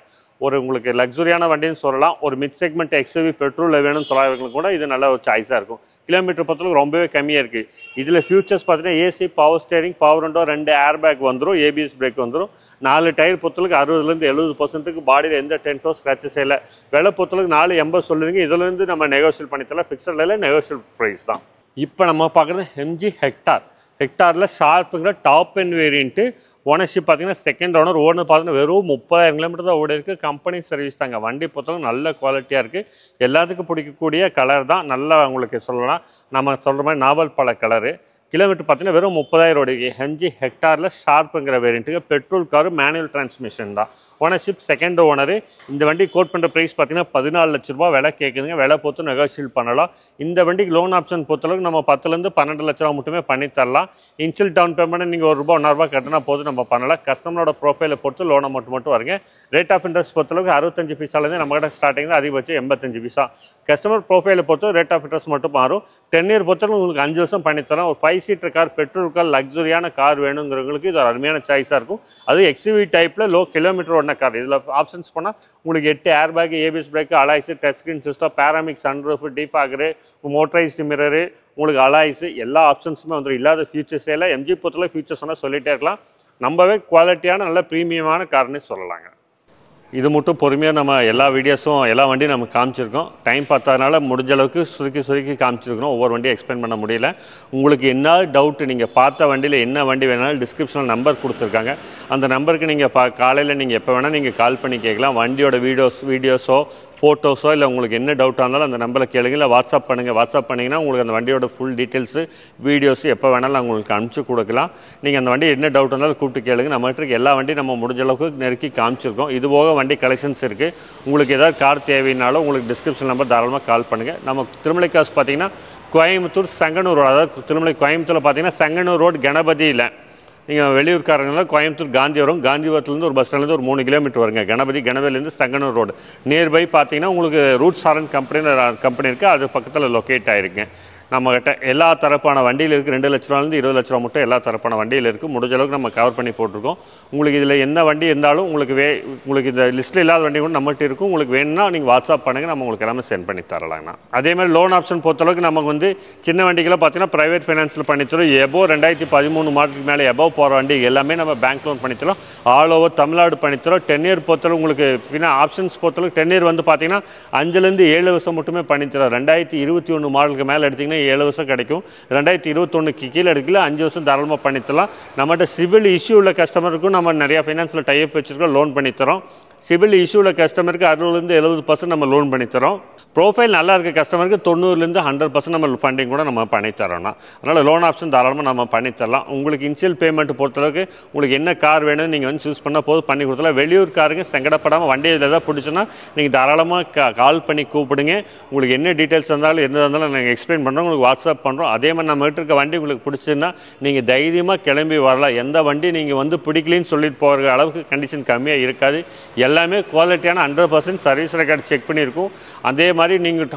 ஒரு உங்களுக்கு லக்ஸுரியான வண்டின்னு சொல்லலாம். ஒரு மிட் செக்மெண்ட் XUV பெட்ரோலில் வேணும் தொலைவர்களுக்கு கூட இது நல்ல ஒரு சாய்ஸாக இருக்கும். கிலோமீட்டர் பொறுத்தளவுக்கு ரொம்பவே கம்மியாக இருக்குது. இதில் ஃபியூச்சர்ஸ் பார்த்தீங்கன்னா AC, power steering, power window, 2 air bag வந்துடும். ABS பிரேக் வந்துடும். 4 டயர் பொறுத்தளவுக்கு 60லேருந்து 70% பாடியில் எந்த டென்ட்டோ ஸ்க்ராச்சஸ் இல்லை. விலை பொறுத்தளவுக்கு 4,80 சொல்லுதுங்க. இதுலேருந்து நம்ம நெகோஷியல் பண்ணித்தரலாம். ஃபிக்ஸட் இல்லை, நெகோஷியல் ப்ரைஸ் தான். இப்போ நம்ம பார்க்குறது MG ஹெக்டார். ஹெக்டாரில் ஷார்ப்புங்கிற டாப் எண்ட் வேரியண்ட்டு. ஓனர்ஷிப் பார்த்தீங்கன்னா செகண்ட் ஓனர். ஓனர் பார்த்தீங்கன்னா வெறும் 30,000 கிலோமீட்டர் தான் ஓடி இருக்குது. கம்பெனி சர்வீஸ் தாங்க. வண்டி பொறுத்தவரைக்கும் நல்ல குவாலிட்டியாக இருக்குது. எல்லாத்துக்கும் பிடிக்கக்கூடிய கலர் தான். நல்லா உங்களுக்கு சொல்லலாம். நம்ம சொல்கிற மாதிரி நாவல் பழ கலரு. கிலோமீட்டர் பார்த்தீங்கன்னா வெறும் 30,000 ஓடி. MG ஹெக்டாரில் ஷார்ப்புங்கிற வேரியண்ட்டுக்கு. பெட்ரோல் காரு, மேனுவல் டிரான்ஸ்மிஷன் தான். Ownership second owner. இந்த வண்டி கோட் பண்ணுற ப்ரைஸ் பார்த்தீங்கன்னா 14 லட்ச ரூபா விலை கேட்குதுங்க. விலை பொறுத்து நெகோஷியல் பண்ணலாம். இந்த வண்டிக்கு லோன் ஆப்ஷன் பொறுத்தளவுக்கு நம்ம 10,000 12 லட்ச ரூபா மட்டுமே பண்ணி தரலாம். இன்ஷியல் டவுன் பேமெண்ட் நீங்கள் ₹1 1,000 கட்டினா போதும் நம்ம பண்ணலாம். கஸ்டமரோட ப்ரொஃபைலை பொறுத்து லோனை மட்டும் வருங்க. ரேட் ஆஃப் இன்ட்ரெஸ்ட் பொறுத்தளவுக்கு 65 பைசாலேருந்து நம்ம கிட்ட ஸ்டார்டிங் தான். அதிகபட்சம் 85 பைசா. கஸ்டமர் ப்ரொஃபைலை பொறுத்து ரேட் ஆஃப் இன்ட்ரெஸ்ட் மட்டும் மாறும். 10 இயர் பொறுத்தளவுக்கு உங்களுக்கு 5 வருஷம் பண்ணித்தரோம். ஒரு 5 சீட்டர் கார், பெட்ரோல் கார், லக்ஸுரியான கார் வேணுங்கிறவங்களுக்கு இது ஒரு அருமையான சாய்ஸாக இருக்கும். அது XUV டைப்பில் லோ கிலோமீட்டர் ஓடின கார். இதில் ஆப்ஷன்ஸ் போனால் உங்களுக்கு 8 air bag, ABS brake, alloys, touch screen system, panoramic sunroof, defogger, motorised mirror, உங்களுக்கு அலாய்ஸு எல்லா ஆப்ஷன்ஸுமே வந்துடும். இல்லாத ஃபியூச்சர்ஸே இல்லை. MG பொறுத்தளவு ஃபியூச்சர்ஸ் சொன்னால் சொல்லிகிட்டே இருக்கலாம். நம்பவே குவாலிட்டியான நல்ல ப்ரீமியமான கார்னே சொல்லலாங்க. இது மட்டும் பொறுமையாக நம்ம எல்லா வீடியோஸும் எல்லா வண்டியும் நம்ம காமிச்சிருக்கோம். டைம் பார்த்ததுனால முடிஞ்ச அளவுக்கு சுருக்கி காமிச்சிருக்கிறோம். ஒவ்வொரு வண்டியும் எக்ஸ்பிளைன் பண்ண முடியல. உங்களுக்கு என்ன டவுட்டு, நீங்கள் பார்த்த வண்டியில் என்ன வண்டி வேணாலும் டிஸ்கிரிப்ஷனில் நம்பர் கொடுத்துருக்காங்க. அந்த நம்பருக்கு நீங்கள் காலையில் நீங்கள் எப்போ வேணால் நீங்கள் கால் பண்ணி கேட்கலாம். வண்டியோட வீடியோஸோ ஃபோட்டோஸோ இல்லை உங்களுக்கு என்ன டவுட்டாக இருந்தாலும் அந்த நம்பரில் கேளுங்க. இல்லை வாட்ஸ்அப் பண்ணுங்கள். வாட்ஸ்அப் பண்ணிங்கன்னா உங்களுக்கு அந்த வண்டியோட ஃபுல் டீட்டெயில்ஸு வீடியோஸு எப்போ வேணாலும் உங்களுக்கு அனுப்பிச்சி கொடுக்கலாம். நீங்கள் அந்த வண்டி என்ன டவுட் இருந்தாலும் கூப்பிட்டு கேளுங்க. நம்மகிட்ட எல்லா வண்டியும் நம்ம முடிஞ்ச அளவுக்கு நெருக்கி காமிச்சிருக்கோம். இது போக வண்டி கலெக்ஷன்ஸ் இருக்குது. உங்களுக்கு ஏதாவது கார் தேவைனாலும் உங்களுக்கு டிஸ்கிரிப்ஷன் நம்பர் தாராளமாக கால் பண்ணுங்கள். நம்ம திருமலை காசு பார்த்தீங்கன்னா கோயம்புத்தூர் சங்கனூர் ரோடு. அதாவது திருமலை கோயம்புத்தூரில் பார்த்தீங்கன்னா சங்கனூர் ரோடு கணபதியில். நீங்கள் வெளியூர்காரங்களாம் கோயம்புத்தூர் காந்தி வரும். காந்திபுரத்துலேருந்து ஒரு பஸ் ஸ்டாண்ட்லேருந்து ஒரு 3 கிலோமீட்டர் வருங்க. கணபதியிலேருந்து சங்கனூர் ரோடு நியர்பை பார்த்தீங்கன்னா உங்களுக்கு ரூட் சாரன் கம்பெனி இருக்குது. அது பக்கத்தில் லொக்கேட் ஆகிருக்குங்க. நம்மகிட்ட எல்லா தரப்பான வண்டியில் இருக்குது. 2 லட்ச ரூபாலேருந்து 20 லட்ச ரூபா மட்டும் எல்லா தரப்பான வண்டியில் இருக்குது. முடிஞ்ச அளவுக்கு நம்ம கவர் பண்ணி போட்டிருக்கோம். உங்களுக்கு இதில் என்ன வண்டி இருந்தாலும் உங்களுக்கு இந்த லிஸ்ட்டில் இல்லாத வண்டி கூட நம்மகிட்ட இருக்கும். உங்களுக்கு வேணும்னா நீங்கள் வாட்ஸ்அப் பண்ணுங்கள். நம்ம உங்களுக்கு எல்லாமே சென்ட் பண்ணி தரலாங்கண்ணா. அதே மாதிரி லோன் ஆப்ஷன் பொறுத்தளவுக்கு நமக்கு வந்து சின்ன வண்டிகளை பார்த்தீங்கன்னா ப்ரைவேட் ஃபைனான்ஸில் பண்ணித்தரோம். எபோ 2013 மாடலுக்கு மேலே எபோ போகிற வண்டி எல்லாமே நம்ம பேங்க் லோன் பண்ணித்தரோம். ஆல் ஓவர் தமிழ்நாடு பண்ணித்தரோம். 10 இயர் பொறுத்தளவு உங்களுக்கு ஆப்ஷன்ஸ் பொறுத்தளவுக்கு 10 இயர் வந்து பார்த்தீங்கன்னா 5லேருந்து 7 வருஷம் மட்டுமே பண்ணித்தரோம். 2021 மாடலுக்கு மேலே எடுத்திங்கன்னா 7 வருஷம் கிடைக்கும். 2021க்கு கீழே எடுக்கல 5 வருஷம் தாராளமாக பண்ணித்தரலாம். நம்மகிட்ட சிவில் இஷ்யூ உள்ள கஸ்டமருக்கும் நம்ம நிறையா ஃபைனான்ஸில் டைப் வச்சுருக்கோம். லோன் பண்ணித்தரோம். சிவில் இஷ்யூ உள்ள கஸ்டமருக்கு 60லேருந்து 70% நம்ம லோன் பண்ணித்தரோம். ப்ரொஃபைல் நல்லா இருக்க கஸ்டமருக்கு 90லேருந்து 100% நம்ம ஃபண்டிங் கூட நம்ம பண்ணித்தரோம்னா. அதனால் லோன் ஆப்ஷன் தாராளமாக நம்ம பண்ணித்தரலாம். உங்களுக்கு இன்ஷியல் பேமெண்ட் பொறுத்தளவுக்கு உங்களுக்கு என்ன கார் வேணும்னு நீங்கள் வந்து சூஸ் பண்ணால் போதும், பண்ணி கொடுத்தலாம். வெளியூர் காருங்க சங்கடப்படாமல் வண்டி இதில் ஏதாவது பிடிச்சுன்னா நீங்கள் தாராளமாக கால் பண்ணி கூப்பிடுங்க. உங்களுக்கு என்ன டீட்டெயில்ஸ் இருந்தாலும் எந்த இருந்தாலும் நாங்கள் எக்ஸ்பிளைன் பண்ணுறோம். உங்களுக்கு வாட்ஸ்அப் பண்ணுறோம். அதே மாதிரி நம்ம கிட்ட இருக்க வண்டி உங்களுக்கு பிடிச்சிருந்தா நீங்கள் தைரியமாக கிளம்பி வரலாம். எந்த வண்டி நீங்கள் வந்து பிடிக்கலின்னு சொல்லிட்டு போகிற அளவுக்கு கண்டிஷன் கம்மியாக இருக்காது. எல்லா எல்லாமே குவாலிட்டியான 100% சர்வீஸ் ரெக்கார்டு செக் பண்ணியிருக்கும். அதே மாதிரி நீங்கள்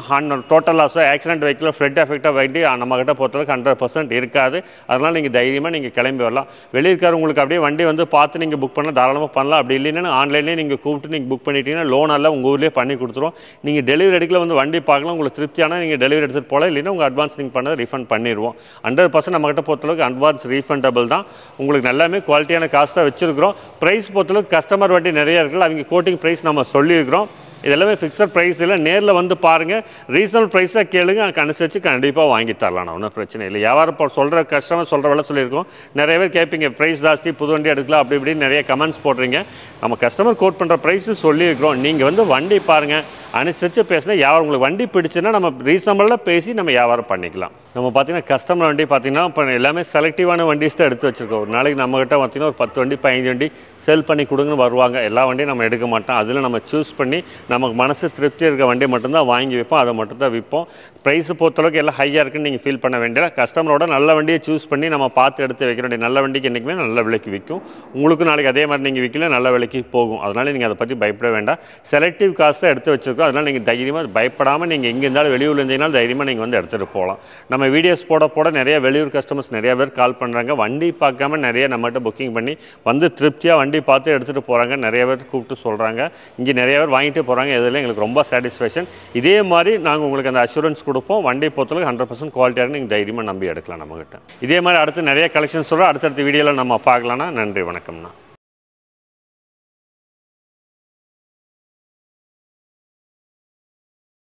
டோட்டல் லாஸோ ஆக்சிடென்ட் வெஹிக்கிளோ ஃப்ளட் எஃபெக்டாக வண்டி நம்மகிட்ட பொறுத்தளவுக்கு 100% இருக்காது. அதனால் நீங்கள் தைரியமாக நீங்கள் கிளம்பி வரலாம். வெளியிருக்காரு உங்களுக்கு அப்படியே வண்டி வந்து பார்த்து நீங்கள் புக் பண்ணலாம், தாராளமாக பண்ணலாம். அப்படி இல்லைன்னா ஆன்லைன்லேயே நீங்கள் கூப்பிட்டு நீங்கள் புக் பண்ணிட்டீங்கன்னா லோனெல்லாம் உங்கள் ஊர்லேயே பண்ணி கொடுத்துருவோம். நீங்கள் டெலிவரி எடுக்கல வந்து வண்டி பார்க்கலாம், உங்களுக்கு திருப்தியான நீங்கள் டெலிவரி எடுத்துகிட்டு போகலாம். இல்லைன்னா உங்கள் அட்வான்ஸ் நீங்கள் பண்ணதை ரீஃபண்ட் பண்ணிடுவோம். 100% நம்மகிட்ட பொறுத்தளவுக்கு அட்வான்ஸ் ரீஃபண்டபிள் தான். உங்களுக்கு எல்லாமே குவாலிட்டியான காசு தான் வச்சுருக்கிறோம். ப்ரைஸ் பொறுத்தளவுக்கு கஸ்டமர் வண்டி நிறைய இருக்குது, அவங்க கோட்டிங் ப்ரைஸ் நம்ம சொல்லியிருக்கிறோம். இதெல்லாமே ஃபிக்ஸட் ப்ரைஸ் இல்லை, நேரில் வந்து பாருங்கள், ரீசனபிள் ப்ரைஸாக கேளுங்க, அனுசரித்து கண்டிப்பாக வாங்கி தரலாம். நான் ஒன்றும் பிரச்சனை இல்லை. வியாபாரம் இப்போ சொல்கிற கஸ்டமர் சொல்கிற வேலை சொல்லியிருக்கோம். நிறைய பேர் கேட்பீங்க ப்ரைஸ் ஜாஸ்தி, புது வண்டி எடுக்கலாம் அப்படி இப்படின்னு நிறைய கமெண்ட்ஸ் போடுறீங்க. நம்ம கஸ்டமர் கோட் பண்ணுற ப்ரைஸு சொல்லியிருக்கிறோம். நீங்கள் வந்து வண்டி பாருங்கள், அனுசரித்து பேசினா வியாபாரம் உங்களுக்கு வண்டி பிடிச்சுன்னா நம்ம ரீசனபிளாக பேசி நம்ம வியாபாரம் பண்ணிக்கலாம். நம்ம பார்த்தீங்கன்னா கஸ்டமர் வண்டி பார்த்தீங்கன்னா இப்போ எல்லாமே செலக்டிவான வண்டிஸ் தான் எடுத்து வச்சுருக்கோம். ஒரு நாளைக்கு நம்மகிட்ட பார்த்தீங்கன்னா ஒரு 10 வண்டி 15 வண்டி சேல் பண்ணி கொடுங்கன்னு வருவாங்க. எல்லா வண்டியும் நம்ம எடுக்க மாட்டோம். அதில் நம்ம சூஸ் பண்ணி நமக்கு மனசு திருப்தி இருக்க வண்டி மட்டும்தான் வாங்கி வைப்போம், அதை மட்டும் தான் விற்போம். ப்ரைஸு பொறுத்தளவுக்கு எல்லாம் ஹையாக இருக்குன்னு நீங்கள் ஃபீல் பண்ண வேண்டிய கஸ்டமரோட நல்ல வண்டியை சூஸ் பண்ணி நம்ம பார்த்து எடுத்து வைக்க வேண்டிய நல்ல வண்டிக்கு என்றைக்குமே நல்ல விலைக்கு விற்கும். உங்களுக்கு நாளைக்கு அதே மாதிரி நீங்கள் விற்கல நல்ல விலைக்கு போகும். அதனால் நீங்கள் அதை பற்றி பயப்பட வேண்டாம். செலக்டிவ் காசு தான் எடுத்து வச்சுருக்கோம். அதனால் நீங்கள் தைரியமாக பயப்படாமல் நீங்கள் எங்கே இருந்தாலும் வெளியூரில் இருந்தீங்கனாலும் தைரியமாக நீங்கள் வந்து எடுத்துகிட்டு போகலாம். நம்ம வீடியோஸ் போட நிறைய வெளியூர் கஸ்டமர்ஸ் நிறைய பேர் கால் பண்ணுறாங்க. வண்டி பார்க்காம நிறைய நம்மகிட்ட புக்கிங் பண்ணி வந்து திருப்தியாக வண்டி பார்த்து எடுத்துகிட்டு போகிறாங்க. நிறைய பேர் கூப்பிட்டு சொல்கிறாங்க, இங்கே நிறைய பேர் வாங்கிட்டு போகிறாங்க. இதில் எங்களுக்கு ரொம்ப சாட்டிஸ்ஃபேக்ஷன். இதே மாதிரி நாங்கள் உங்களுக்கு அந்த அஷூரன்ஸ் கொடுப்போம். வண்டி பொறுத்தளவுக்கு 100% குவாலிட்டியாக நீங்கள் தைரியமாக நம்பி எடுக்கலாம் நம்மகிட்ட. இதே மாதிரி அடுத்து நிறைய கலெக்ஷன்ஸ் சொல்கிறோம். அடுத்தடுத்த வீடியோவில் நம்ம பார்க்கலாம்னா. நன்றி, வணக்கம்ண்ணா.